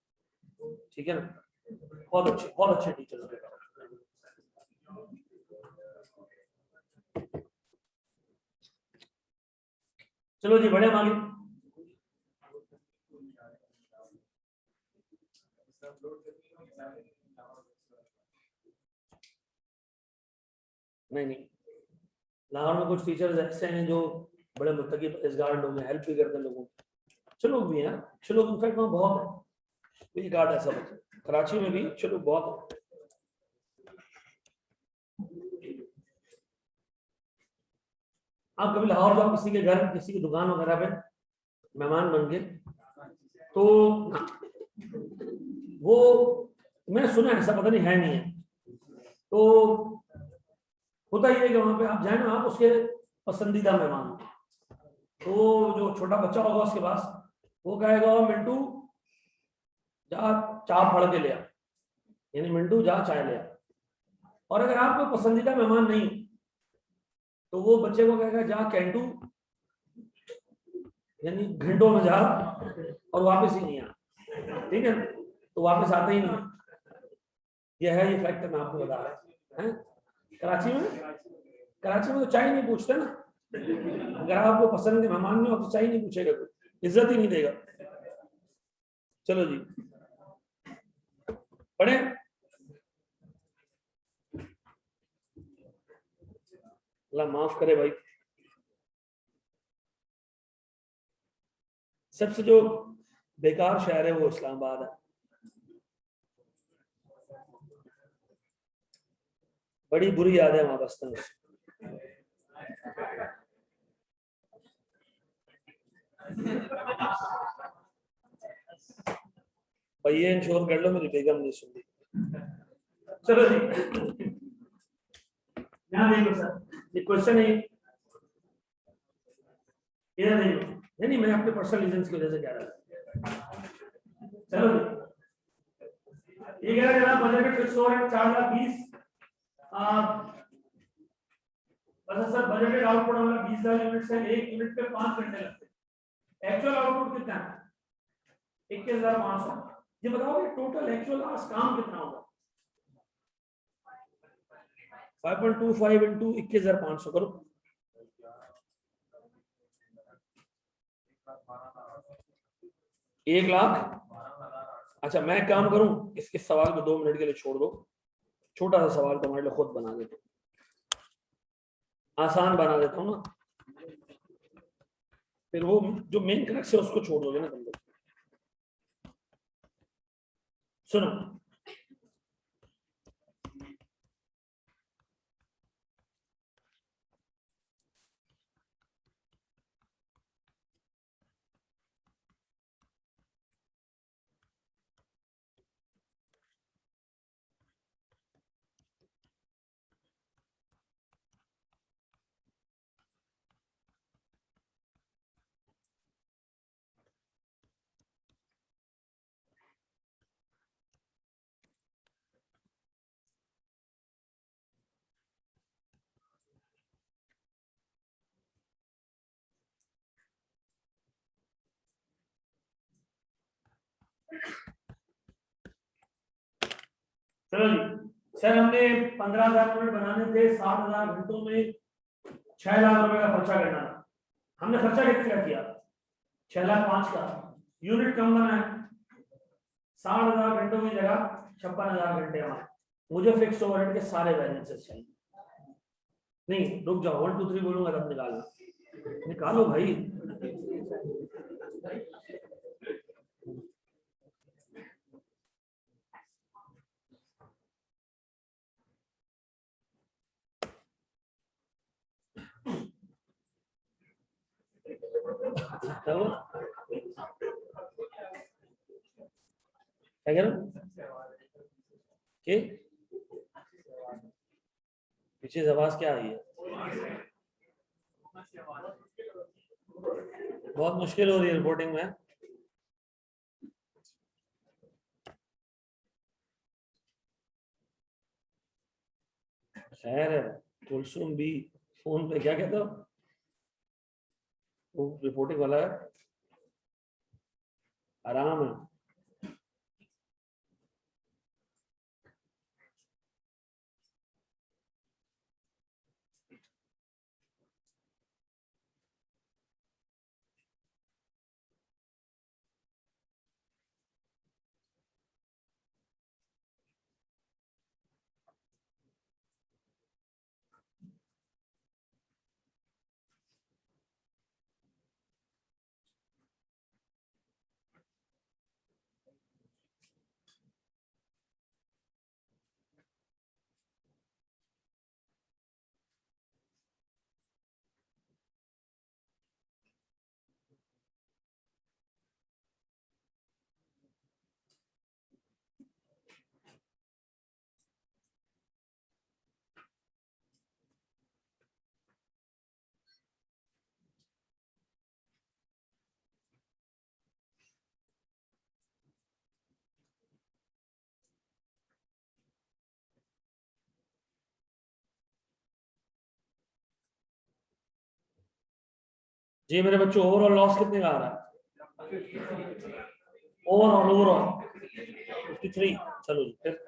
ठीक है ना, बहुत अच्छे टीचर हैं। चलो जी, बढ़े आगे। नहीं, लाहौर में कुछ टीचर्स ऐसे हैं जो बड़े मुत्तकी परहेज़गार लोग हैं, हेल्प भी करते हैं लोगों की, अच्छे लोग भी हैं, अच्छे लोग इनफैक्ट वहाँ बहुत है, ये कार्ड ऐसा बच्चे कराची में भी अच्छे लोग बहुत है। आप कभी लाहौर जाओ, किसी के घर, किसी की दुकान वगैरह पे मेहमान बन के, तो वो मैंने सुना है, ऐसा पता नहीं है नहीं है, तो होता ही है कि वहां पे आप जाए ना, आप उसके पसंदीदा मेहमान, तो जो छोटा बच्चा होगा उसके पास, वो कहेगा मिंटू जा चाय फड़ के ले आ, यानी मिंटू जा चाय ले आ। और अगर आप कोई पसंदीदा मेहमान नहीं तो वो बच्चे को कहेगा जा कैंटू, यानी घंटों में जा और वापस ही नहीं आ, ठीक है, तो वापस आता ही नहीं। यह है ये फैक्ट मैं आपको बता रहा है। कराची में तो चाय नहीं पूछते ना, अगर आपको पसंद के मेहमान नहीं हो तो चाय नहीं पूछेगा, कोई इज्जत ही नहीं देगा। चलो जी, पढ़े। अल्लाह माफ करे भाई, सबसे जो बेकार शहर है वो इस्लामाबाद है, बड़ी बुरी याद है वहां बचपन में। भाई ये इंश्योर कर लो मेरी बेगम नहीं सुन रही। चलो जी, यहाँ देखो सर, ये क्वेश्चन है, इधर देखो, नहीं मैं अपने पर्सनल रीजंस की वजह से कह रहा था। चलो ये कह रहा है बजट फिक्स हो रहा है 4,20,000। अच्छा सर, बजटेड आउटपुट हमारा 20,000 यूनिट है, 1 यूनिट पे 5 घंटे लगते हैं, एक्चुअल आउटपुट कितना है 21,500। ये बताओ कि टोटल एक्चुअल आवर्स काम कितना होगा। 5.25 इंटू 21,500 करो, 1,00,000। अच्छा मैं काम करूं, इस सवाल को 2 मिनट के लिए छोड़ दो, छोटा सा सवाल तुम्हारे लिए खुद बना देता हूं, आसान बना देता हूं ना, फिर वो जो मेन क्रक्स है उसको छोड़ दोगे ना तुम लोग। सुनो, चलो जी सर, हमने 15,000 यूनिट बनाने थे, 60,000 घंटों में 6 लाख रुपए का खर्चा करना था। हमने खर्चा कितना किया 6,05,000 का, यूनिट कम बना है, 60,000 घंटों की जगह 56,000 घंटे हमारे। मुझे फिक्स ओवरहेड के सारे वैरिएंसेस चाहिए। नहीं रुक जाओ, 1 2 3 बोलूंगा तब निकालना, निकालो भाई। क्या हुआ? क्या कह रहे हो? पीछे से आवाज क्या आ रही है? बहुत मुश्किल हो रही है रिपोर्टिंग में। खैर है, कुलसुम भी फोन पे क्या कहता हो? वो रिपोर्टिंग वाला है, आराम है। जी मेरे बच्चों, ओवरऑल लॉस कितने का आ रहा है? ओवरऑल 53। चलो जी फिर।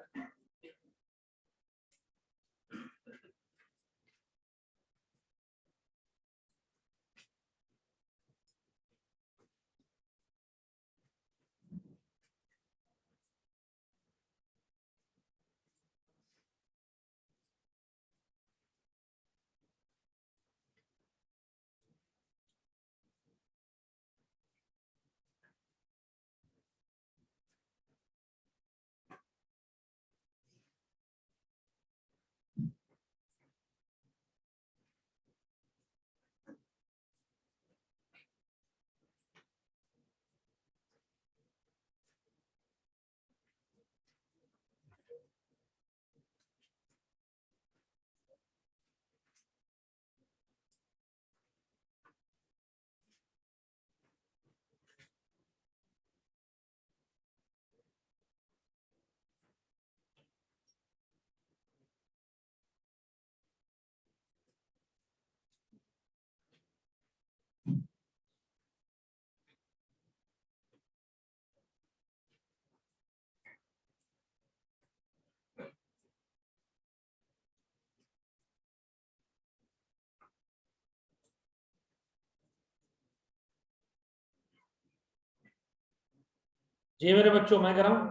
जी मेरे बच्चों, मैं कर रहा हूं।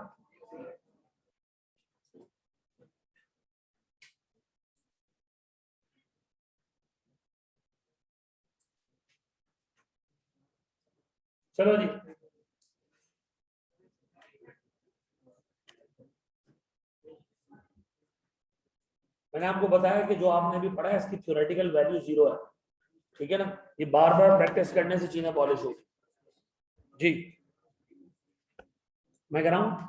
चलो जी, मैंने आपको बताया कि जो आपने अभी पढ़ा है इसकी थ्योरेटिकल वैल्यू 0 है। ठीक है ना? ये बार बार प्रैक्टिस करने से चीजें पॉलिश होगी। जी मैं कर रहा हूं।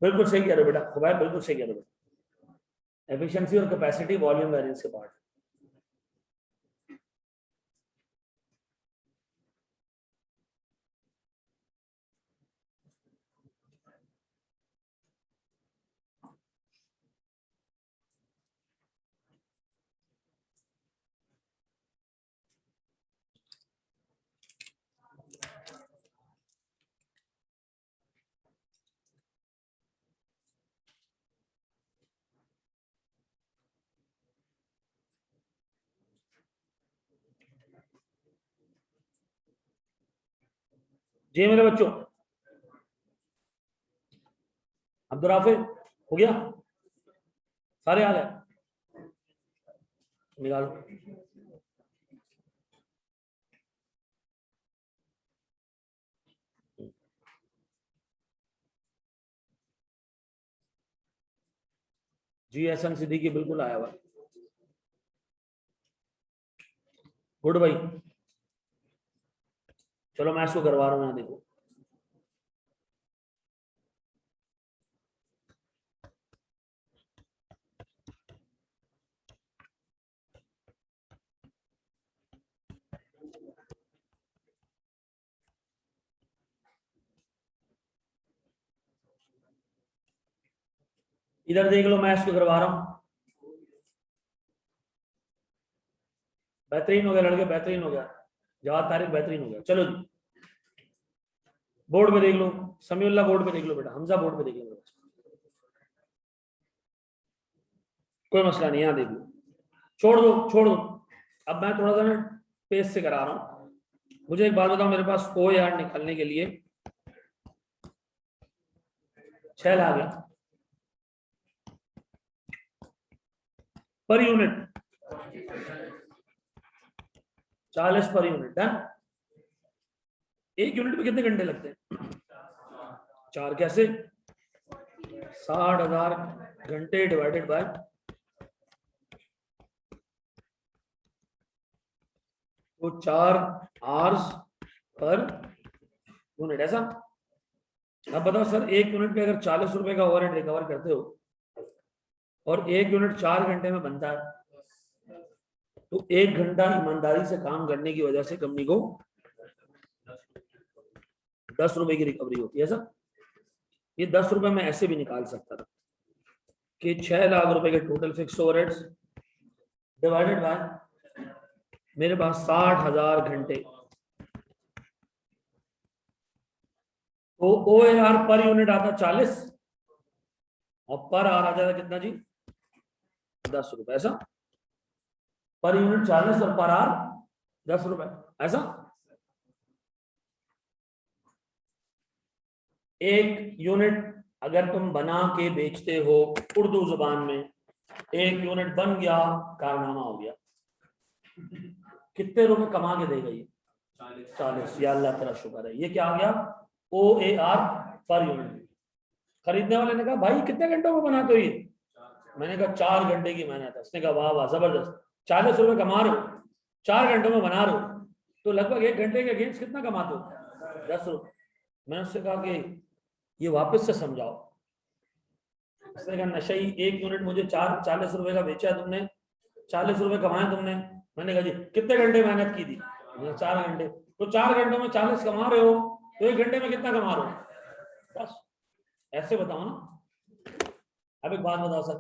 बिल्कुल सही कह रहे हो बेटा, खुबैर बिल्कुल सही कह रहे हो बेटा। एफिशिएंसी और कैपेसिटी वॉल्यूम वेरिएंस के पार्ट। जी मेरे बच्चों, अब्दुल राफिक हो गया? सारे आ गए? निकालो। जी एहसन सिद्दीकी बिल्कुल आया हुआ। गुड भाई, चलो मैं इसको करवा रहा हूँ, यहाँ देखो। इधर देख लो, मैं इसको करवा रहा हूँ। बेहतरीन हो गया लड़के, बेहतरीन हो गया। जवाब तारिक बेहतरीन हो गया। चलो जी, बोर्ड पे देख लो। समीउल्लाह बोर्ड पे देख लो बेटा, हमजा बोर्ड पे देख लो। कोई मसला नहीं, यहाँ देख लो। छोड़ दो छोड़ दो। अब मैं थोड़ा सा ना पेस से करा रहा हूँ। मुझे एक बात बताओ, मेरे पास ओ यार निकालने के लिए 6 लाख है पर यूनिट, 40 पर यूनिट है। एक यूनिट में कितने घंटे लगते हैं? 4। कैसे? 60,000 घंटे डिवाइडेड बाय तो 4 आवर्स पर यूनिट, ऐसा। अब बताओ सर, एक यूनिट पे अगर 40 रुपए का ओवरहेड रिकवर करते हो और एक यूनिट 4 घंटे में बनता है, तो 1 घंटा ईमानदारी से काम करने की वजह से कंपनी को 10 रुपए की रिकवरी होती है। ऐसा ये 10 रुपए में ऐसे भी निकाल सकता था कि 6 लाख रुपए के total fix overheads divided by मेरे पास 60,000 घंटे, तो OAR पर यूनिट आता 40 और पर आर आ जाता कितना जी? 10 रुपए। ऐसा पर यूनिट 40 और पर आर 10 रुपए। ऐसा एक यूनिट अगर तुम बना के बेचते हो उर्दू जुबान में, एक यूनिट बन गया, कारनामा हो गया, कितने रुपए कमा के देगा ये? 40। या अल्लाह तेरा शुक्र है, ये क्या आ गया? OAR per unit. खरीदने वाले ने कहा भाई कितने घंटों में बनाते हो ये? मैंने कहा 4 घंटे की मेहनत है। उसने कहा वाह वाह जबरदस्त, 40 रुपए कमा रहे हो, 4 घंटों में बना रहे हो, तो लगभग 1 घंटे के अगेंस्ट कितना कमाते हो? 10 रुपए। मैंने उससे कहा कि ये वापस से समझाओ। उसने कहा नशई, 1 यूनिट मुझे 40 रुपए का बेचा तुमने, 40 रुपए कमाए तुमने। मैंने कहा जी कितने घंटे मेहनत की थी? 4 घंटे। तो 4 घंटों में 40 कमा रहे हो, तो 1 घंटे में कितना कमा रहे हो? बस ऐसे बताओ ना। अब एक बात बताओ सर,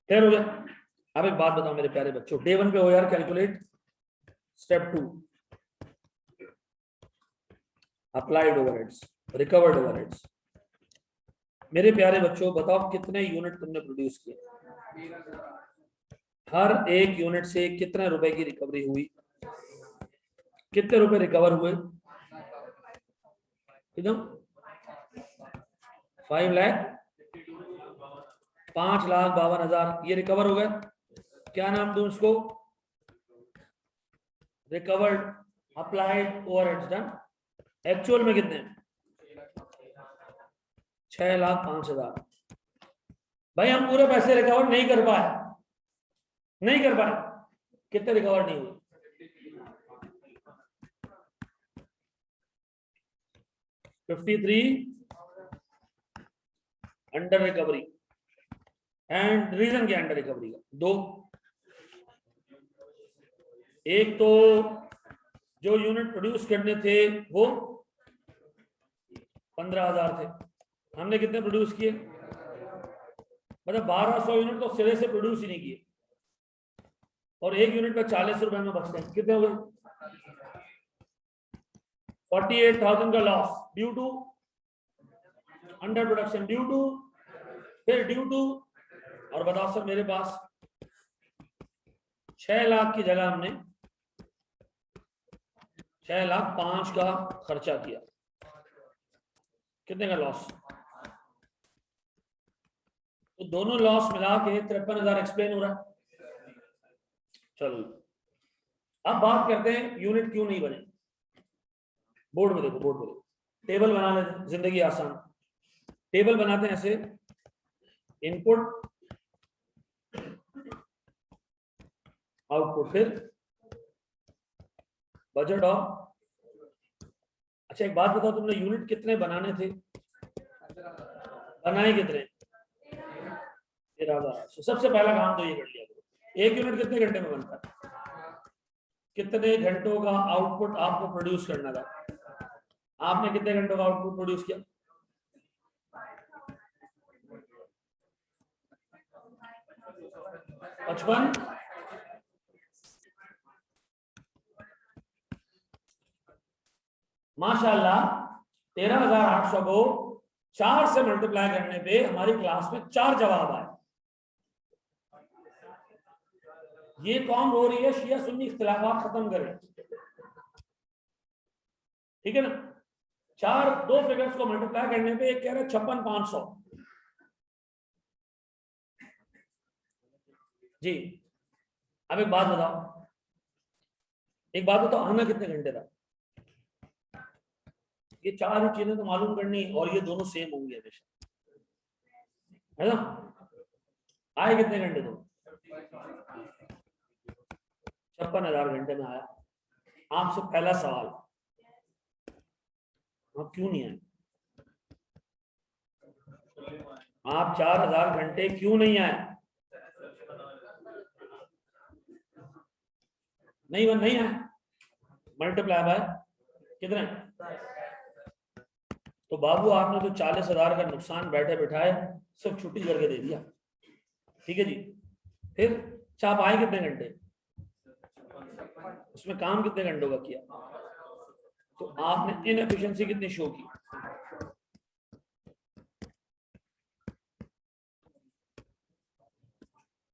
क्लियर हो गया? अब एक बात बताओ मेरे प्यारे बच्चों, डे 1 पे OAR calculate, step 2 applied overheads, recovered overheads. मेरे प्यारे बच्चों बताओ कितने यूनिट तुमने प्रोड्यूस किए? हर एक यूनिट से कितने रुपए की रिकवरी हुई? कितने रुपए रिकवर हुए? कितना? 5 लाख 5,52,000 ये रिकवर हो गए। क्या नाम दूं इसको? Recovered applied overheads done. Actual में कितने? 6,05,000। भाई हम पूरे पैसे रिकवर नहीं कर पाए, नहीं कर पाए। कितने रिकवर नहीं हुए? 53 अंडर रिकवरी। एंड रीजन क्या अंडर रिकवरी का? 2। एक तो जो यूनिट प्रोड्यूस करने थे वो 15,000 थे, हमने कितने प्रोड्यूस किए? मतलब 1200 यूनिट तो सिरे से प्रोड्यूस ही नहीं किए, और एक यूनिट पे 40 रुपए में बचते हैं। कितने हो गए? 48,000 का loss due to under production, due to, फिर ड्यू टू, और बताओ सर मेरे पास 6 लाख की जगह हमने 6,05,000 का खर्चा किया, कितने का लॉस? तो दोनों लॉस मिला के 53,000 एक्सप्लेन हो रहा है। चलो अब बात करते हैं यूनिट क्यों नहीं बने। बोर्ड में देखो, बोर्ड में देखो, टेबल बना लेते हैं, जिंदगी आसान। टेबल बनाते हैं ऐसे, इनपुट आउटपुट, फिर बजट और अच्छा एक बात बताओ, तुमने यूनिट कितने बनाने थे, बनाए कितने? 13,000। सबसे पहला काम तो ये कर लिया करो। एक यूनिट कितने घंटे में बनता है? कितने घंटों का आउटपुट आपको प्रोड्यूस करना था? आपने कितने घंटों का आउटपुट प्रोड्यूस किया? 55। माशाल्लाह 13,800 को 4 से मल्टीप्लाई करने पे हमारी क्लास में 4 जवाब आए। ये कौन रो रही है? शिया सुन्नी इख्तिलाफात खत्म करें, ठीक है ना। 4 दो फिगर्स को मल्टीप्लाई करने पे एक कह रहा है 56,500 जी। अब एक बात बताओ, आना कितने घंटे था? ये 4 ही चीजें तो मालूम करनी है, और ये दोनों सेम होंगे हमेशा, है ना। आए कितने घंटे? तो 56,000 घंटे में आया। आपसे पहला सवाल, आप क्यों नहीं आए? आप 4,000 घंटे क्यों नहीं आए? नहीं आए, मल्टीप्लाई बाय कितने? तो बाबू आपने तो 40,000 का नुकसान बैठे बिठाए सब छुट्टी करके दे दिया, ठीक है जी। फिर चाप आए कितने घंटे? उसमें काम कितने घंटों का किया? तो आपने इनएफिशिएंसी कितनी शो की?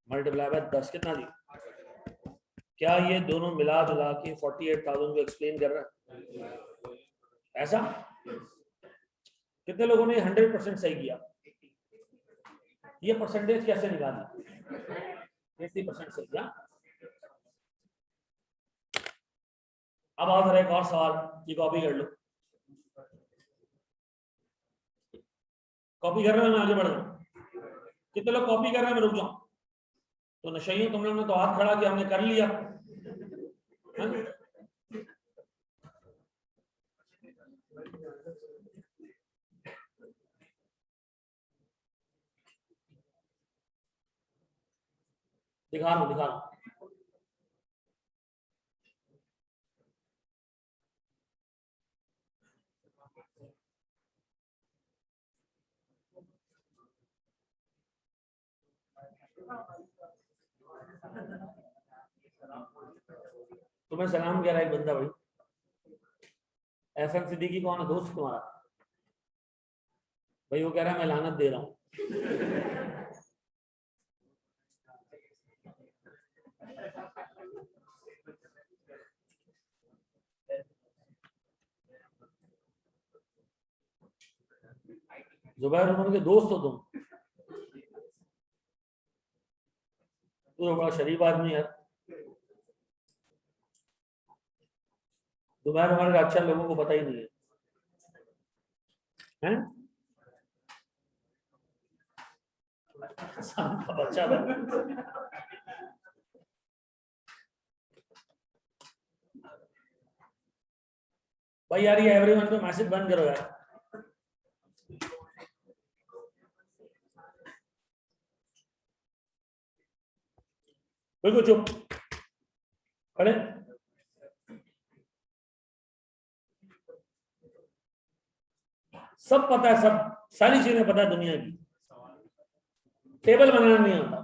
मल्टीप्लाई बाय 10 कितना जी? क्या ये दोनों मिला जुला के 48,000 को एक्सप्लेन कर रहा है? ऐसा कितने लोगों ने 100% सही किया? ये परसेंटेज कैसे निकाली? 80% सही किया। अब आओ जरा एक और सवाल, ये कॉपी कर लो। कॉपी कर रहे हो? मैं आगे बढ़ रहा। कितने लोग कॉपी कर रहे हैं? मैं रुक जाऊं तो नशइयों, तुम लोगों ने तो हाथ खड़ा किया, हमने कर लिया है? दिखा रहा हूं। तुम्हें सलाम कह रहा है एक बंदा भाई। एफएम सिद्दीकी कौन है? दोस्त तुम्हारा भाई। वो कह रहा है मैं लानत दे रहा हूं। जुबैर उमर के दोस्त हो तुम? तो बड़ा शरीफ आदमी है। जुबैर उमर का अच्छा लोगों को पता ही नहीं है, हैं? अच्छा भाई यार, ये एवरीवन पे मैसेज बंद करो यार। बिल्कुल चुप खड़े। सब पता है, सब सारी चीजें पता है दुनिया की। टेबल बनाना नहीं आता।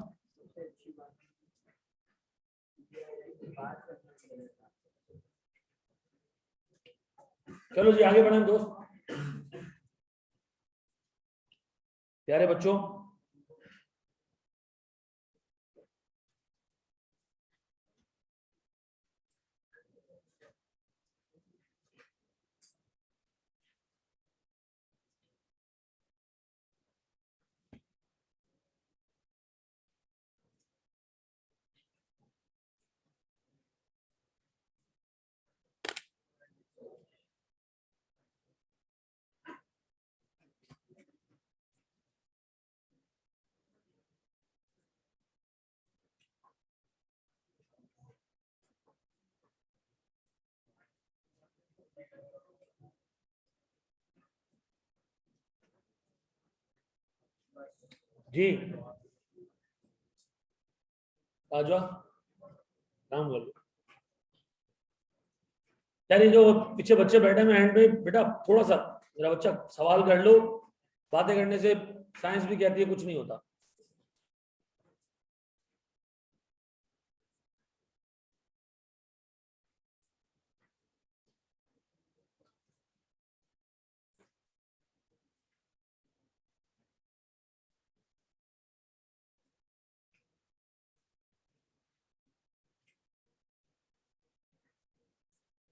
चलो जी आगे बढ़ें दोस्त। प्यारे बच्चों, जी आ जाओ, काम बोलो। यार ये जो पीछे बच्चे बैठे हैं एंड पे, बेटा थोड़ा सा मेरा बच्चा सवाल कर लो, बातें करने से साइंस भी कहती है कुछ नहीं होता।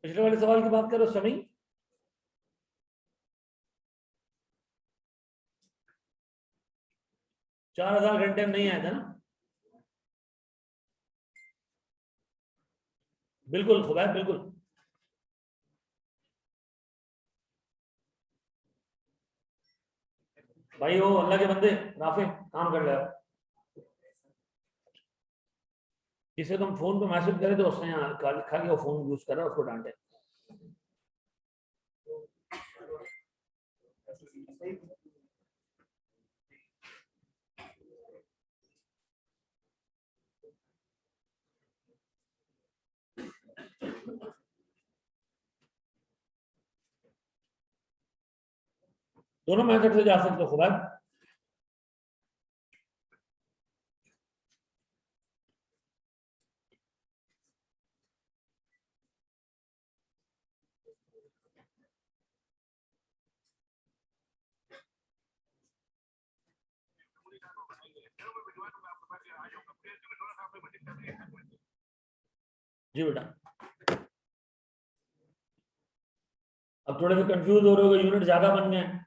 पिछले वाले सवाल की बात करो समी। 4000 घंटे में नहीं आया था ना? बिल्कुल खुबैब बिल्कुल। भाई वो अल्लाह के बंदे राफे काम कर रहे हो, जिसे तुम फोन पे मैसेज करे तो उसने यहाँ लिखा कि वो फोन यूज कर रहा है, उसको डांटे। दोनों मेथड से जा सकते हो खुबैब। जी बेटा, अब थोड़े से कंफ्यूज हो रहे हो, यूनिट ज्यादा बन गए हैं।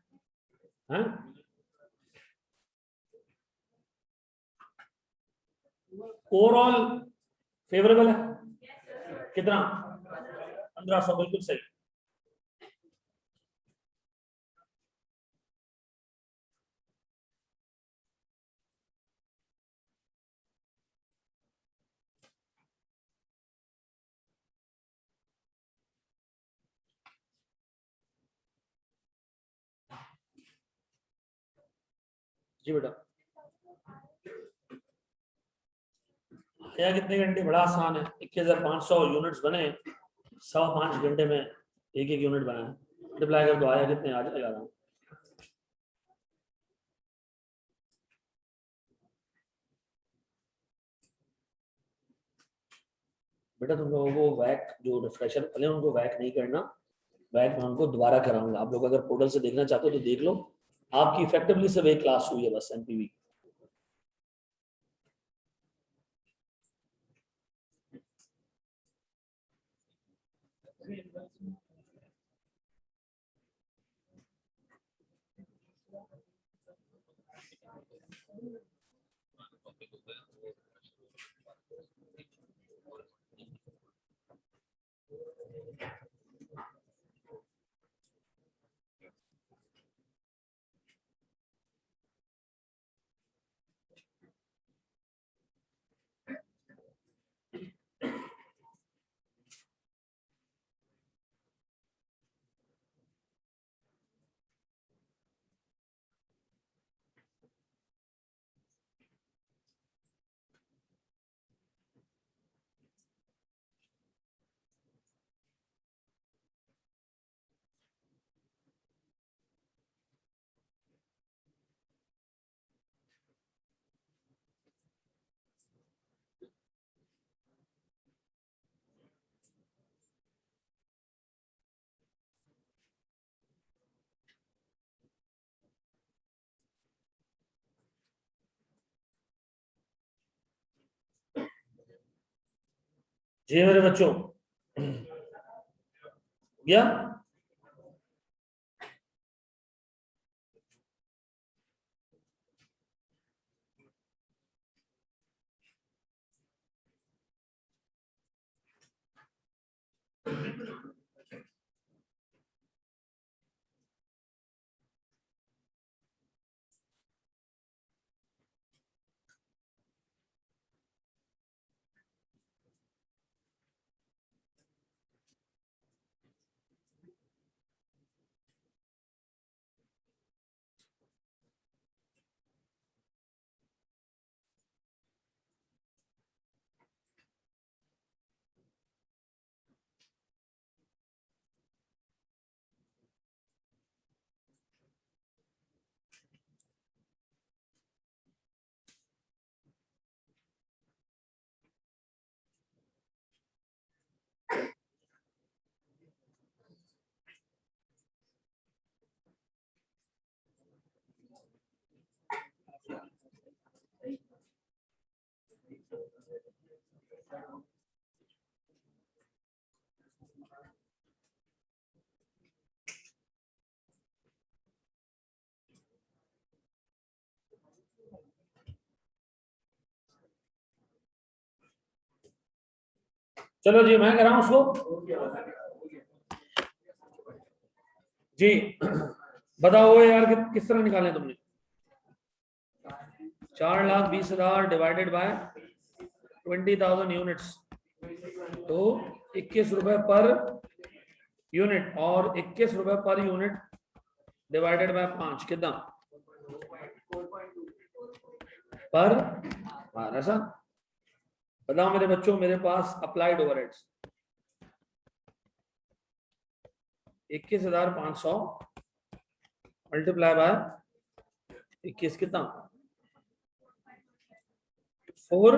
ओवरऑल फेवरेबल है कितना? 1500, बिल्कुल सही। जी बेटा, या कितने घंटे? बड़ा आसान है, 21,500 यूनिट्स बने, 5.25 घंटे में एक एक यूनिट बना है। मल्टीप्लाई कर दो, आया कितने? आ जाएगा आराम। बेटा तुम लोगों को वैक जो रिफ्रेशर पहले उनको वैक नहीं करना, वैक मैं उनको दोबारा कराऊंगा। आप लोग अगर पोर्टल से देखना चाहते हो तो देख लो, आपकी इफेक्टिवली सिर्फ एक क्लास हुई है बस, एमपीवी। जी मेरे बच्चों, या चलो जी मैं कराऊं उसको जी। बताओ यार किस तरह निकाले तुमने? 4,20,000 डिवाइडेड बाय 20,000 यूनिट्स, तो 21 रुपए पर यूनिट, और 21 रुपए पर यूनिट डिवाइडेड बाय 5 कितना पर बार? ऐसा बताओ मेरे बच्चों, मेरे पास अप्लाइड ओवरहेड्स 21,500 मल्टीप्लाई बाय 21 कितना 4,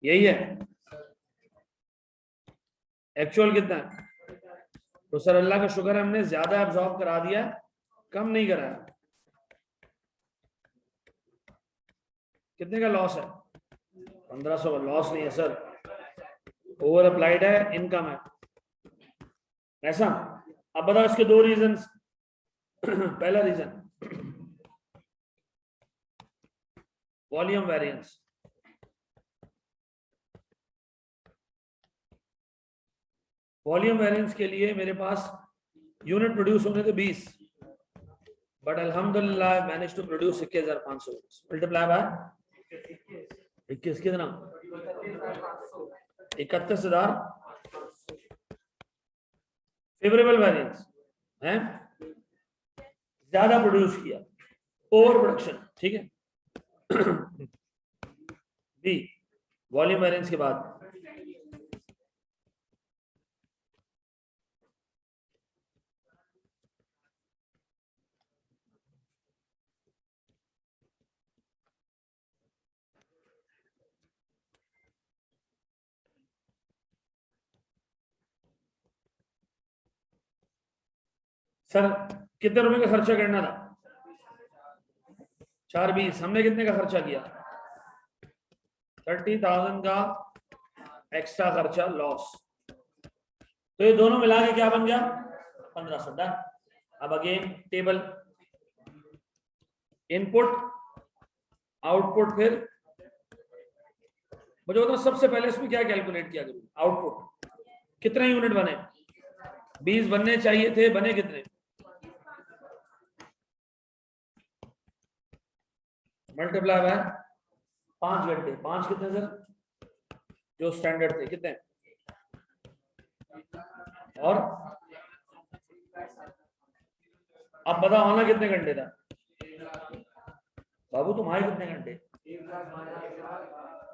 यही है एक्चुअल कितना है? तो सर अल्लाह का शुक्र है हमने ज्यादा एब्जॉर्ब करा दिया, कम नहीं कराया। कितने का लॉस है? 1500 का लॉस नहीं है सर, ओवर अप्लाइड है, इनकम है। ऐसा अब बताओ इसके दो रीजंस। पहला reason volume variance, volume variance के लिए मेरे पास यूनिट प्रोड्यूस होने थे 20, बट अल्हम्दुलिल्लाह manage to produce 21,500 multiply by 21 कितना 31,000 फेवरेबल वेरिएंस है, ज्यादा प्रोड्यूस किया, ओवर प्रोडक्शन, ठीक है। बी वॉल्यूम वेरिएंस के बाद सर कितने रुपए का खर्चा करना था? 4,20, हमने कितने का खर्चा किया? 30,000 का एक्स्ट्रा खर्चा लॉस, तो ये दोनों मिला के क्या बन गया 1500 डन। अब अगेन टेबल इनपुट आउटपुट, फिर मुझे बताओ सबसे पहले इसमें क्या कैलकुलेट किया करूँ? आउटपुट कितने यूनिट बने? 20 बनने चाहिए थे, बने कितने? मल्टीप्लाई बाय 5 घंटे, 5 कितने सर जो स्टैंडर्ड थे कितने? और अब बताओ आना कितने घंटे था? बाबू तुम्हारे कितने घंटे?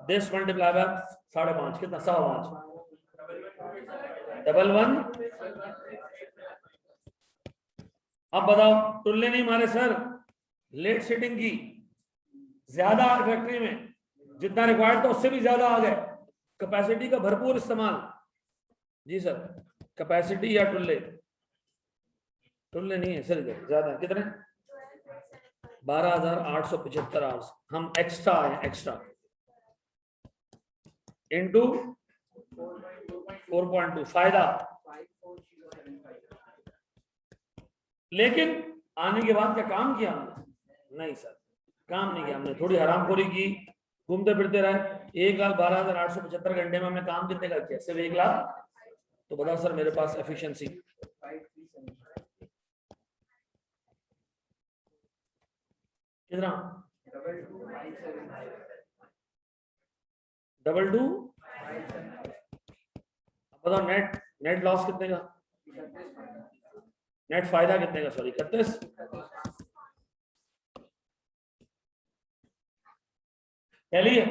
दिस मल्टीप्लाई बाय 5.5 कितना 5.25, डबल 1। अब बताओ टुल्ले नहीं मारे सर, लेट सेटिंग की ज्यादा फैक्ट्री में जितना रिक्वायर्ड था उससे भी ज्यादा आ गए, कैपेसिटी का भरपूर इस्तेमाल। जी सर कैपेसिटी या टुल्ले? टुल्ले नहीं है सर, इधर ज्यादा कितने 12,875 आवर्स, हम एक्स्ट्रा है, एक्स्ट्रा इनटू 4.2 फायदा। लेकिन आने के बाद क्या काम किया हमने? नहीं सर काम नहीं किया हमने, थोड़ी हरामखोरी की, घूमते फिरते रहे। 1,12,875 घंटे में हमने काम कितने का किया? सिर्फ 1 लाख। तो बताओ सर मेरे पास एफिशिएंसी कितना? डबल 2। बताओ नेट नेट लॉस कितने का? नेट फायदा कितने का? सॉरी 31। चलिए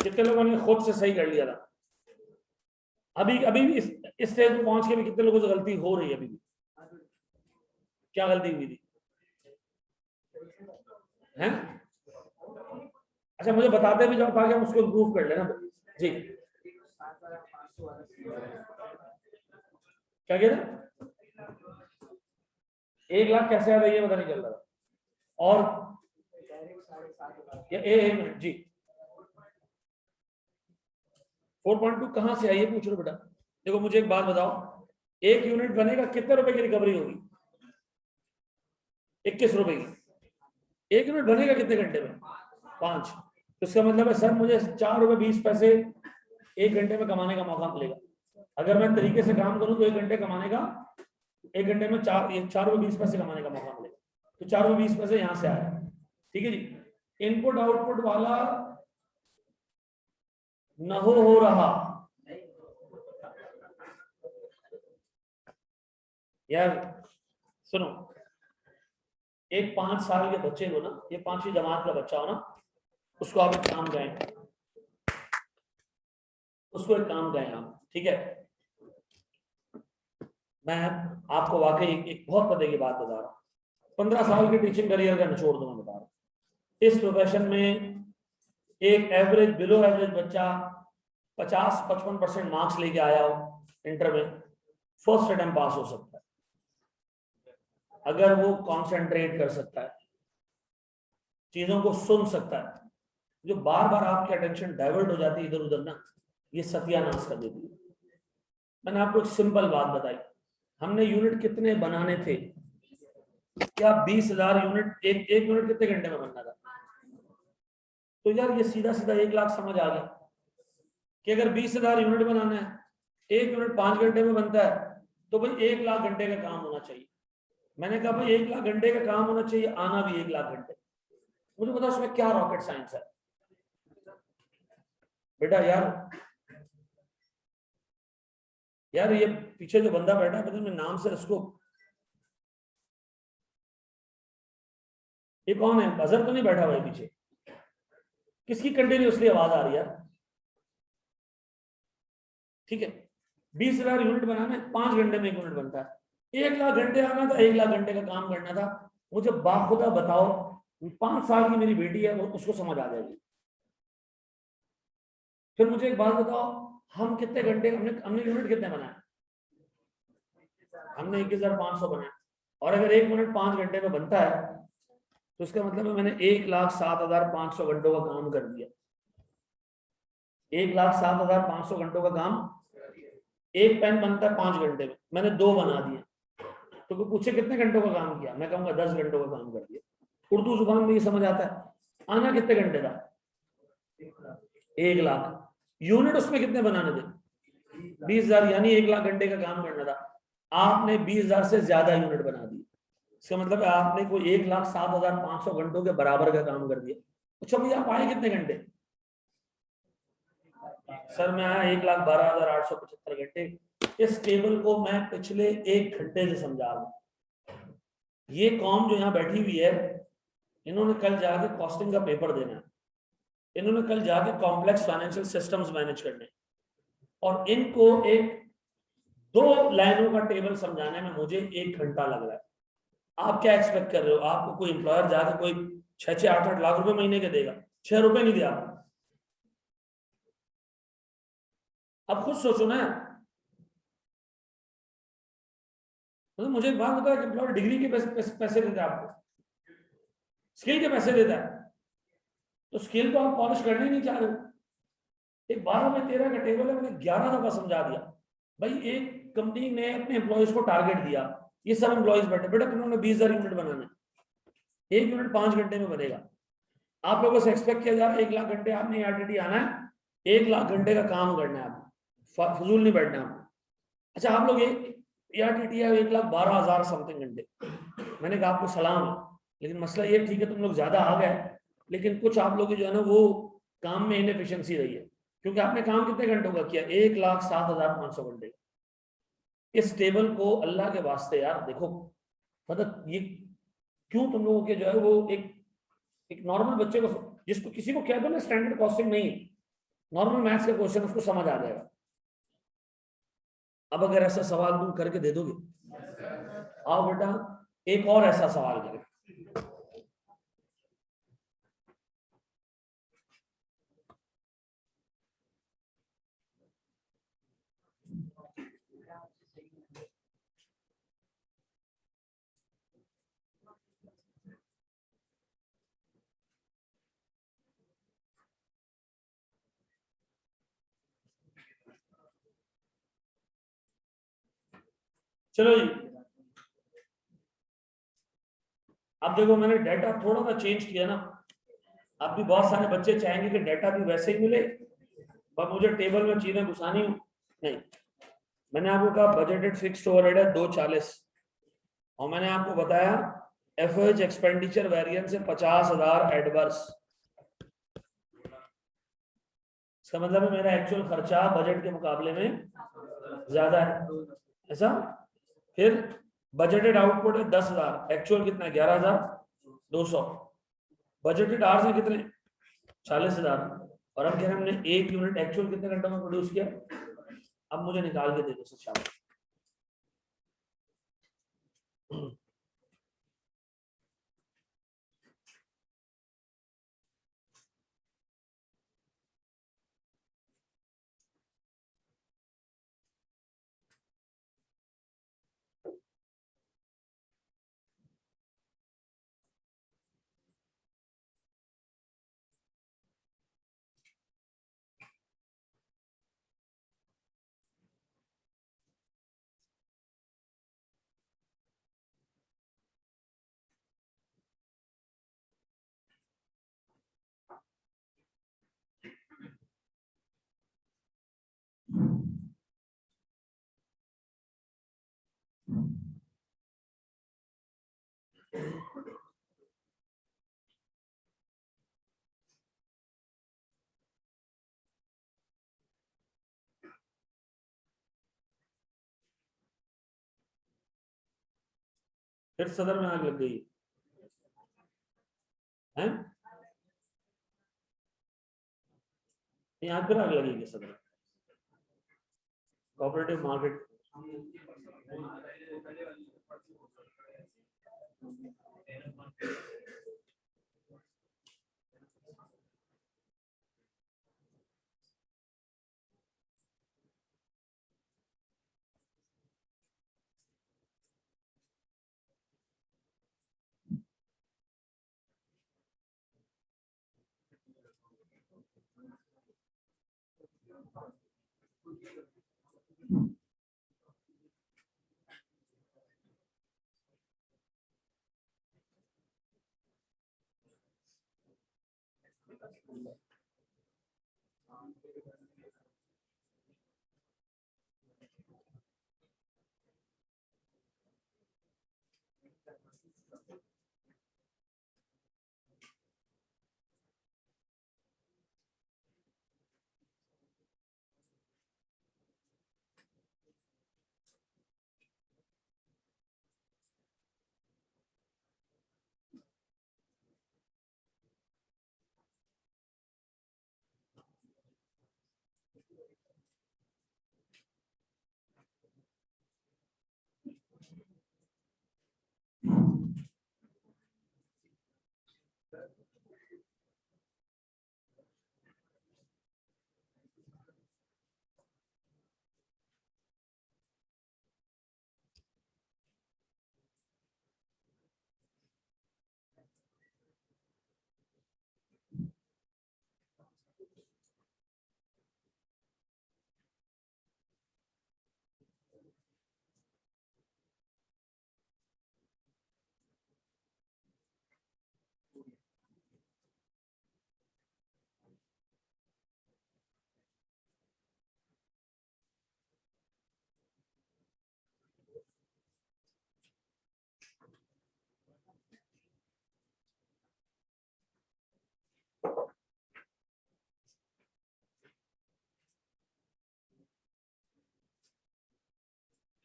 कितने लोगों ने खुद से सही कर लिया था? अभी अभी भी इस स्टेज पे पहुंच के भी कितने लोगों से गलती हो रही है? अभी भी क्या गलती हुई थी? हैं? अच्छा मुझे बताते भी जाओ ताकि हम उसको इम्प्रूव कर लेना। जी क्या कह रहे? 1 लाख कैसे आ रही है पता नहीं चल रहा। और एक मिनट जी, 4.2 कहां से आई ये पूछ लो बेटा। देखो मुझे एक बात बताओ, एक यूनिट बनेगा कितने रुपए की रिकवरी होगी? 21 रुपए की। एक यूनिट बनेगा कितने घंटे में? 5। तो इसका मतलब है सर मुझे 4 रुपए 20 पैसे एक घंटे में कमाने का मौका मिलेगा। अगर मैं तरीके से काम करूं तो एक घंटे कमाने का, एक घंटे में 4 रुपए 20 पैसे कमाने का मौका मिलेगा। तो 4 रुपए 20 पैसे यहां से आया। ठीक है जी। इनपुट आउटपुट वाला न हो रहा यार, सुनो, एक 5 साल के बच्चे को ना, ये 5वीं जमात का बच्चा हो ना, उसको आप एक काम कहें, उसको एक काम कहें आप, ठीक है? मैं आपको वाकई एक बहुत पते की बात बता रहा हूँ। 15 साल के टीचिंग करियर का निचोड़ तो मैं बता रहा हूँ। इस प्रोफेशन में एक एवरेज बिलो एवरेज बच्चा 50-55% मार्क्स लेके आया हो इंटर में, फर्स्ट अटेम्प्ट पास हो सकता है अगर वो कॉन्सेंट्रेट कर सकता है, चीजों को सुन सकता है। जो बार बार आपकी अटेंशन डाइवर्ट हो जाती है इधर उधर ना, ये सत्यानाश कर देती है। मैंने आपको एक सिंपल बात बताई, हमने यूनिट कितने बनाने थे? क्या 20,000 यूनिट? एक यूनिट कितने घंटे में बनना था? तो यार ये सीधा सीधा 1 लाख समझ आ गया कि अगर 20,000 यूनिट बनाना है, एक यूनिट 5 घंटे में बनता है, तो भाई 1 लाख घंटे का काम होना चाहिए। मैंने कहा भाई 1 लाख घंटे का काम होना चाहिए, आना भी 1 लाख घंटे। मुझे बताओ उसमें क्या रॉकेट साइंस है बेटा? यार ये पीछे जो बंदा बैठा है, पता नहीं नाम से इसको, ये कौन है? बजर तो नहीं बैठा हुआ है पीछे? किसकी कंटिन्यूसली आवाज आ रही है? ठीक है, 20,000 यूनिट बनाना है, 5 घंटे में 1 यूनिट बनता है। 1 लाख घंटे आना था, 1 लाख घंटे का काम करना था। मुझे बाखुदा बताओ, 5 साल की मेरी बेटी है, वो उसको समझ आ जाएगी। फिर मुझे एक बात बताओ, हम कितने घंटे, हमने हमने यूनिट कितने बनाए? हमने 21,500 बनाए। और अगर 1 मिनट 5 घंटे में बनता है, तो इसका मतलब है मैंने 1,07,500 घंटों का काम कर दिया। 1,07,500 घंटों का काम। एक पेन बनता है 5 घंटे में, मैंने 2 बना दिए। तो कोई पूछे कितने घंटों का काम किया, मैं कहूंगा 10 घंटों का काम कर दिया। उर्दू जुबान में ये समझ आता है। आना कितने घंटे था? 1 लाख। यूनिट उसमें कितने बनाने थे? 20,000, यानी 1 लाख घंटे का काम करना था। आपने 20,000 से ज्यादा यूनिट बना दी। इसका मतलब है आपने कोई 1,07,500 घंटों के बराबर का काम कर दिया। अच्छा भैया आप आए कितने घंटे? सर मैं आया 1,12,875 घंटे। इस टेबल को मैं पिछले 1 घंटे से समझा रहा हूं। ये कौम जो यहाँ बैठी हुई है, इन्होंने कल जाके कॉस्टिंग का पेपर देना है, इन्होंने कल जाके कॉम्प्लेक्स फाइनेंशियल सिस्टम्स मैनेज करने, और इनको एक 2 लाइनों का टेबल समझाने में मुझे 1 घंटा लग रहा है। आप क्या एक्सपेक्ट कर रहे हो? आपको कोई एम्प्लॉयर जाकर कोई 6-8 लाख रुपए महीने के देगा? 6 रुपए नहीं दिया। अब खुद सोचो ना। मतलब मुझे एक बात बताया कि एम्प्लॉयर डिग्री के पैसे देता है आपको, स्किल के पैसे देता है, तो स्किल तो आप पॉलिश करने ही नहीं चाह रहे हो। एक 12 बाय 13 का टेबल है, मैंने 11 दफा समझा दिया। भाई एक कंपनी ने अपने एम्प्लॉयज को टारगेट दिया, ये सब एम्प्लॉयज बैठे, बेटा तुमने 20,000 यूनिट बनाना है, 1 यूनिट 5 घंटे में बनेगा। आप लोगों से एक्सपेक्ट किया जा रहा है 1 लाख घंटे आपने आरटीटी आना है, 1 लाख घंटे का काम करना है आपको, फजूल नहीं बैठना है। अच्छा आप लोग एक आरटीटी है 1,12,000 समथिंग घंटे, मैंने कहा आपको सलाम है, लेकिन मसला ये ठीक है तुम लोग ज्यादा आ गए, लेकिन कुछ आप लोग जो है ना वो काम में इनएफिशिएंसी रही है, क्योंकि आपने काम कितने घंटों का किया? 1,07,500 घंटे। इस टेबल को अल्लाह के वास्ते यार देखो, मतलब ये क्यों तुम लोगों के जो है वो एक नॉर्मल बच्चे को, जिसको किसी को कह दो ना स्टैंडर्ड कॉस्टिंग नहीं, नॉर्मल मैथ्स का क्वेश्चन उसको समझ आ जाएगा। अब अगर ऐसा सवाल तुम करके दे दोगे, आओ बेटा एक और ऐसा सवाल करें। चलो जी, अब देखो मैंने डाटा थोड़ा सा चेंज किया ना। अब भी बहुत सारे बच्चे चाहेंगे कि डाटा भी वैसे ही मिले, पर मुझे टेबल में चीजें घुसानी हो नहीं। मैंने आपको कहा बजटेड फिक्स्ड ओवरहेड है 240, और मैंने आपको बताया एफओएच एक्सपेंडिचर वेरिएंस है 50,000 एडवर्स। इसका मतलब है मेरा एक्चुअल खर्चा बजट के मुकाबले में ज्यादा है, ऐसा। फिर बजटेड आउटपुट है 10,000, एक्चुअल कितना है 11,200। बजटेड आवर्स है कितने 40,000, और अब कह रहे हैं हमने 1 यूनिट एक्चुअल कितने घंटों में प्रोड्यूस किया। अब मुझे निकाल के दे दो सर शाम। फिर सदर में आग लग गई है, यहाँ फिर आग लगेगी सदर। कोऑपरेटिव मार्केट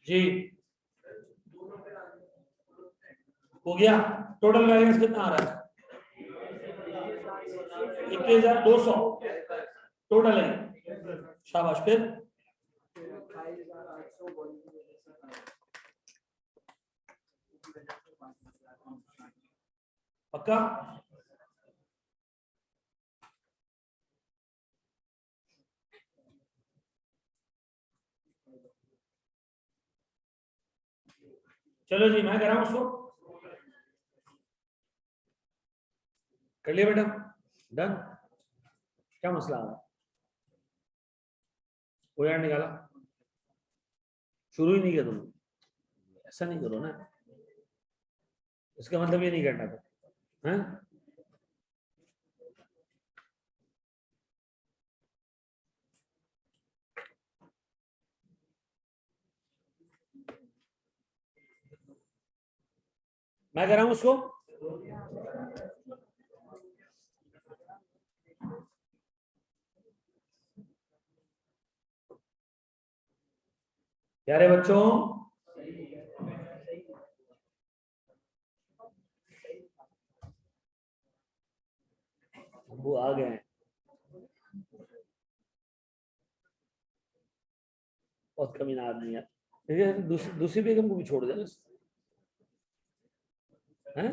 जी हो गया। टोटल बैलेंस कितना आ रहा है 21,200 टोटल है। शाबाश। फिर पक्का चलो जी मैं कर रहा हूं उसको, कर लिया बेटा, डन। क्या मसला आ रहा है, कोई यार निकाला, शुरू ही नहीं किया तुमने। ऐसा नहीं करो ना, इसका मतलब ये नहीं करना था, हैं? मैं कह रहा हूं उसको प्यारे बच्चों, वो आ गए हैं, बहुत कमीना आदमी है। ठीक है, दूसरी बेगम को भी छोड़ देना, हैं?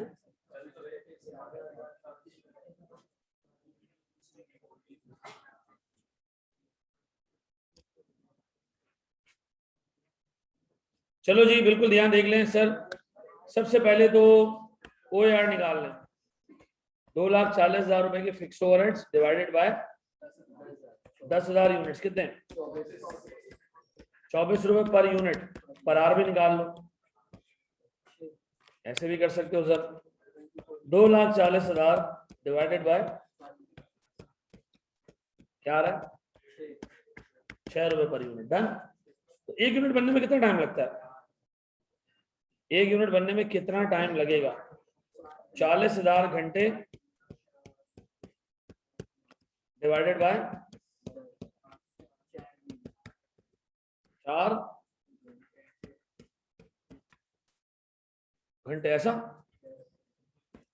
चलो जी, बिल्कुल ध्यान देख लें सर। सबसे पहले तो OAR निकाल लें। 2,40,000 रुपए के fix overheads divided by 10,000 units कितने? 24 रुपए पर यूनिट। पर आर भी निकाल लो, ऐसे भी कर सकते हो सर। 2,40,000 डिवाइडेड बाय क्या आ रहा है? 6 रुपए पर यूनिट। डन। तो एक यूनिट बनने में कितना टाइम लगता है? एक यूनिट बनने में कितना टाइम लगेगा? 40,000 घंटे डिवाइडेड बाय 4 घंटे, ऐसा।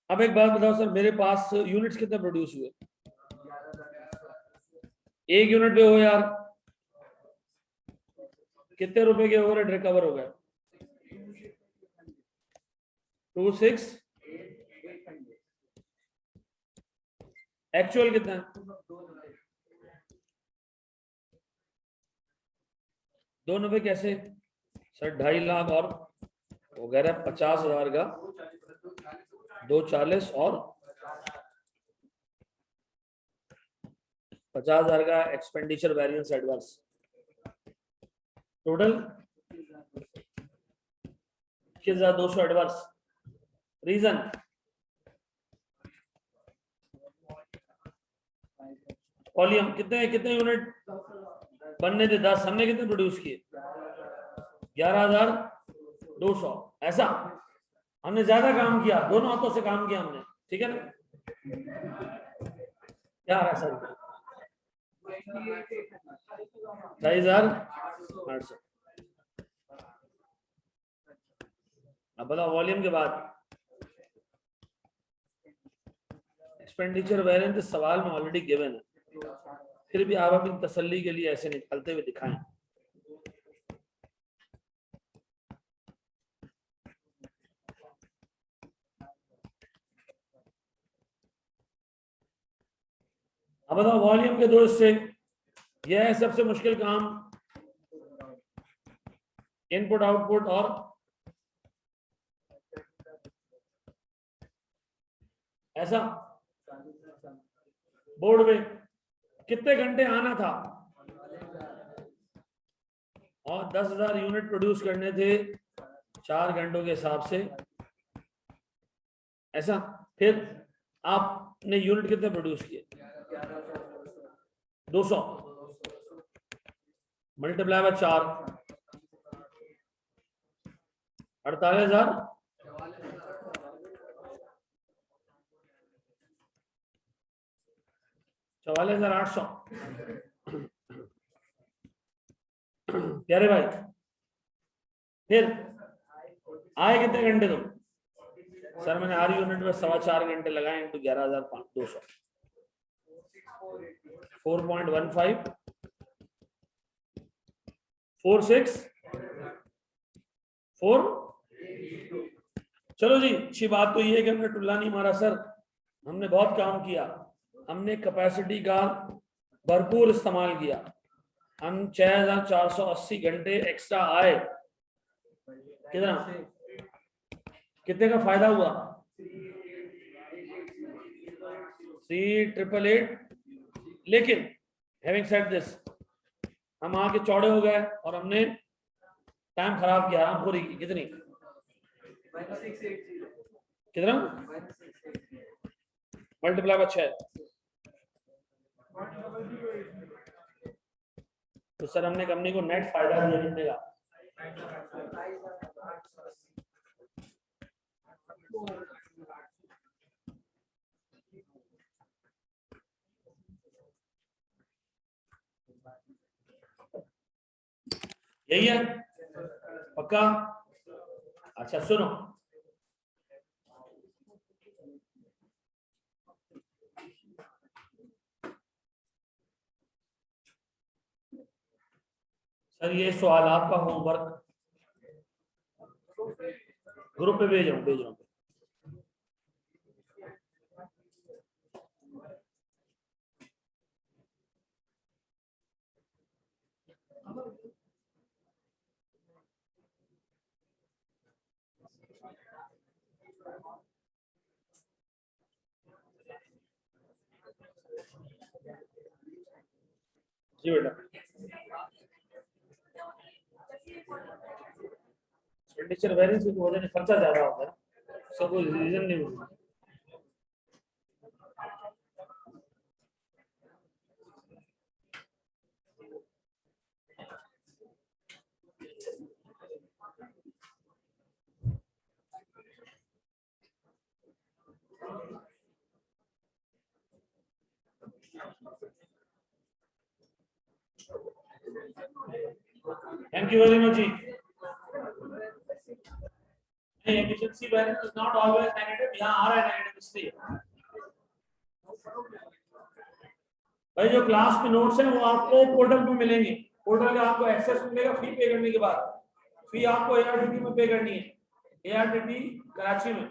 अब एक बात बताओ सर, मेरे पास यूनिट्स कितने प्रोड्यूस हुए? एक यूनिट पे हो यार, कितने रुपए के ओवरहेड रिकवर हो गए? 26। एक्चुअल कितना है? 2 रुपए कैसे सर? 2.5 लाख और वगैरह 50,000 का 240 और 50,000 का expenditure variance adverse, total 21,200 adverse. Reason volume कितने कितने यूनिट बनने थे? 10, हमने कितने प्रोड्यूस किए? 11,200। ऐसा हमने ज्यादा काम किया, दोनों हाथों से काम किया हमने, ठीक है ना? क्या आ रहा है सर? 2,800। अब बताओ वॉल्यूम के बाद एक्सपेंडिचर वेरिएंस सवाल में ऑलरेडी गिवन है, फिर भी आप अपनी तसल्ली के लिए ऐसे निकालते हुए दिखाएं। अब बताओ वॉल्यूम के 2 हिस्से, यह है सबसे मुश्किल काम, इनपुट आउटपुट और ऐसा। बोर्ड में कितने घंटे आना था और 10,000 यूनिट प्रोड्यूस करने थे 4 घंटों के हिसाब से, ऐसा। फिर आपने यूनिट कितने प्रोड्यूस किए? 200 मल्टीप्लाई बाय 4, 48,000। 44,800। प्यारे भाई, फिर आए कितने घंटे तुम? सर मैंने हर यूनिट में 4.25 घंटे लगाए इंटू 11,200, 4.15 46 4। चलो जी, अच्छी बात तो ये है कि हमने टुल्ला नहीं मारा सर, हमने बहुत काम किया, हमने कैपेसिटी का भरपूर इस्तेमाल किया। हम 6,480 घंटे एक्स्ट्रा आए, कितना कितने का फायदा हुआ? 3,888। लेकिन हैविंग सेड दिस, हम आके चौड़े हो गए और हमने टाइम खराब किया, आराम पूरी की। कितनी? कितना मल्टीप्लाई बाय 6? तो सर हमने कंपनी को नेट फायदा दिया कितने का? यही है पक्का? अच्छा सुनो, सर ये सवाल आपका होमवर्क ग्रुप पे भेज रहा हूँ। जी बेटा, एक्सपेंडिचर वेरिएंस की वजह से खर्चा ज्यादा होता है, सब कोई रीजन नहीं होता। Thank you very much. Efficiency variance is not always negative. यहाँ आ रहा है नेगेटिव इसलिए। भाई जो क्लास के नोट्स हैं वो आपको पोर्टल पे मिलेंगे। पोर्टल का आपको एक्सेस मिलेगा फी पे करने के बाद। फी आपको ARTT में पे करनी है, ARTT कराची में।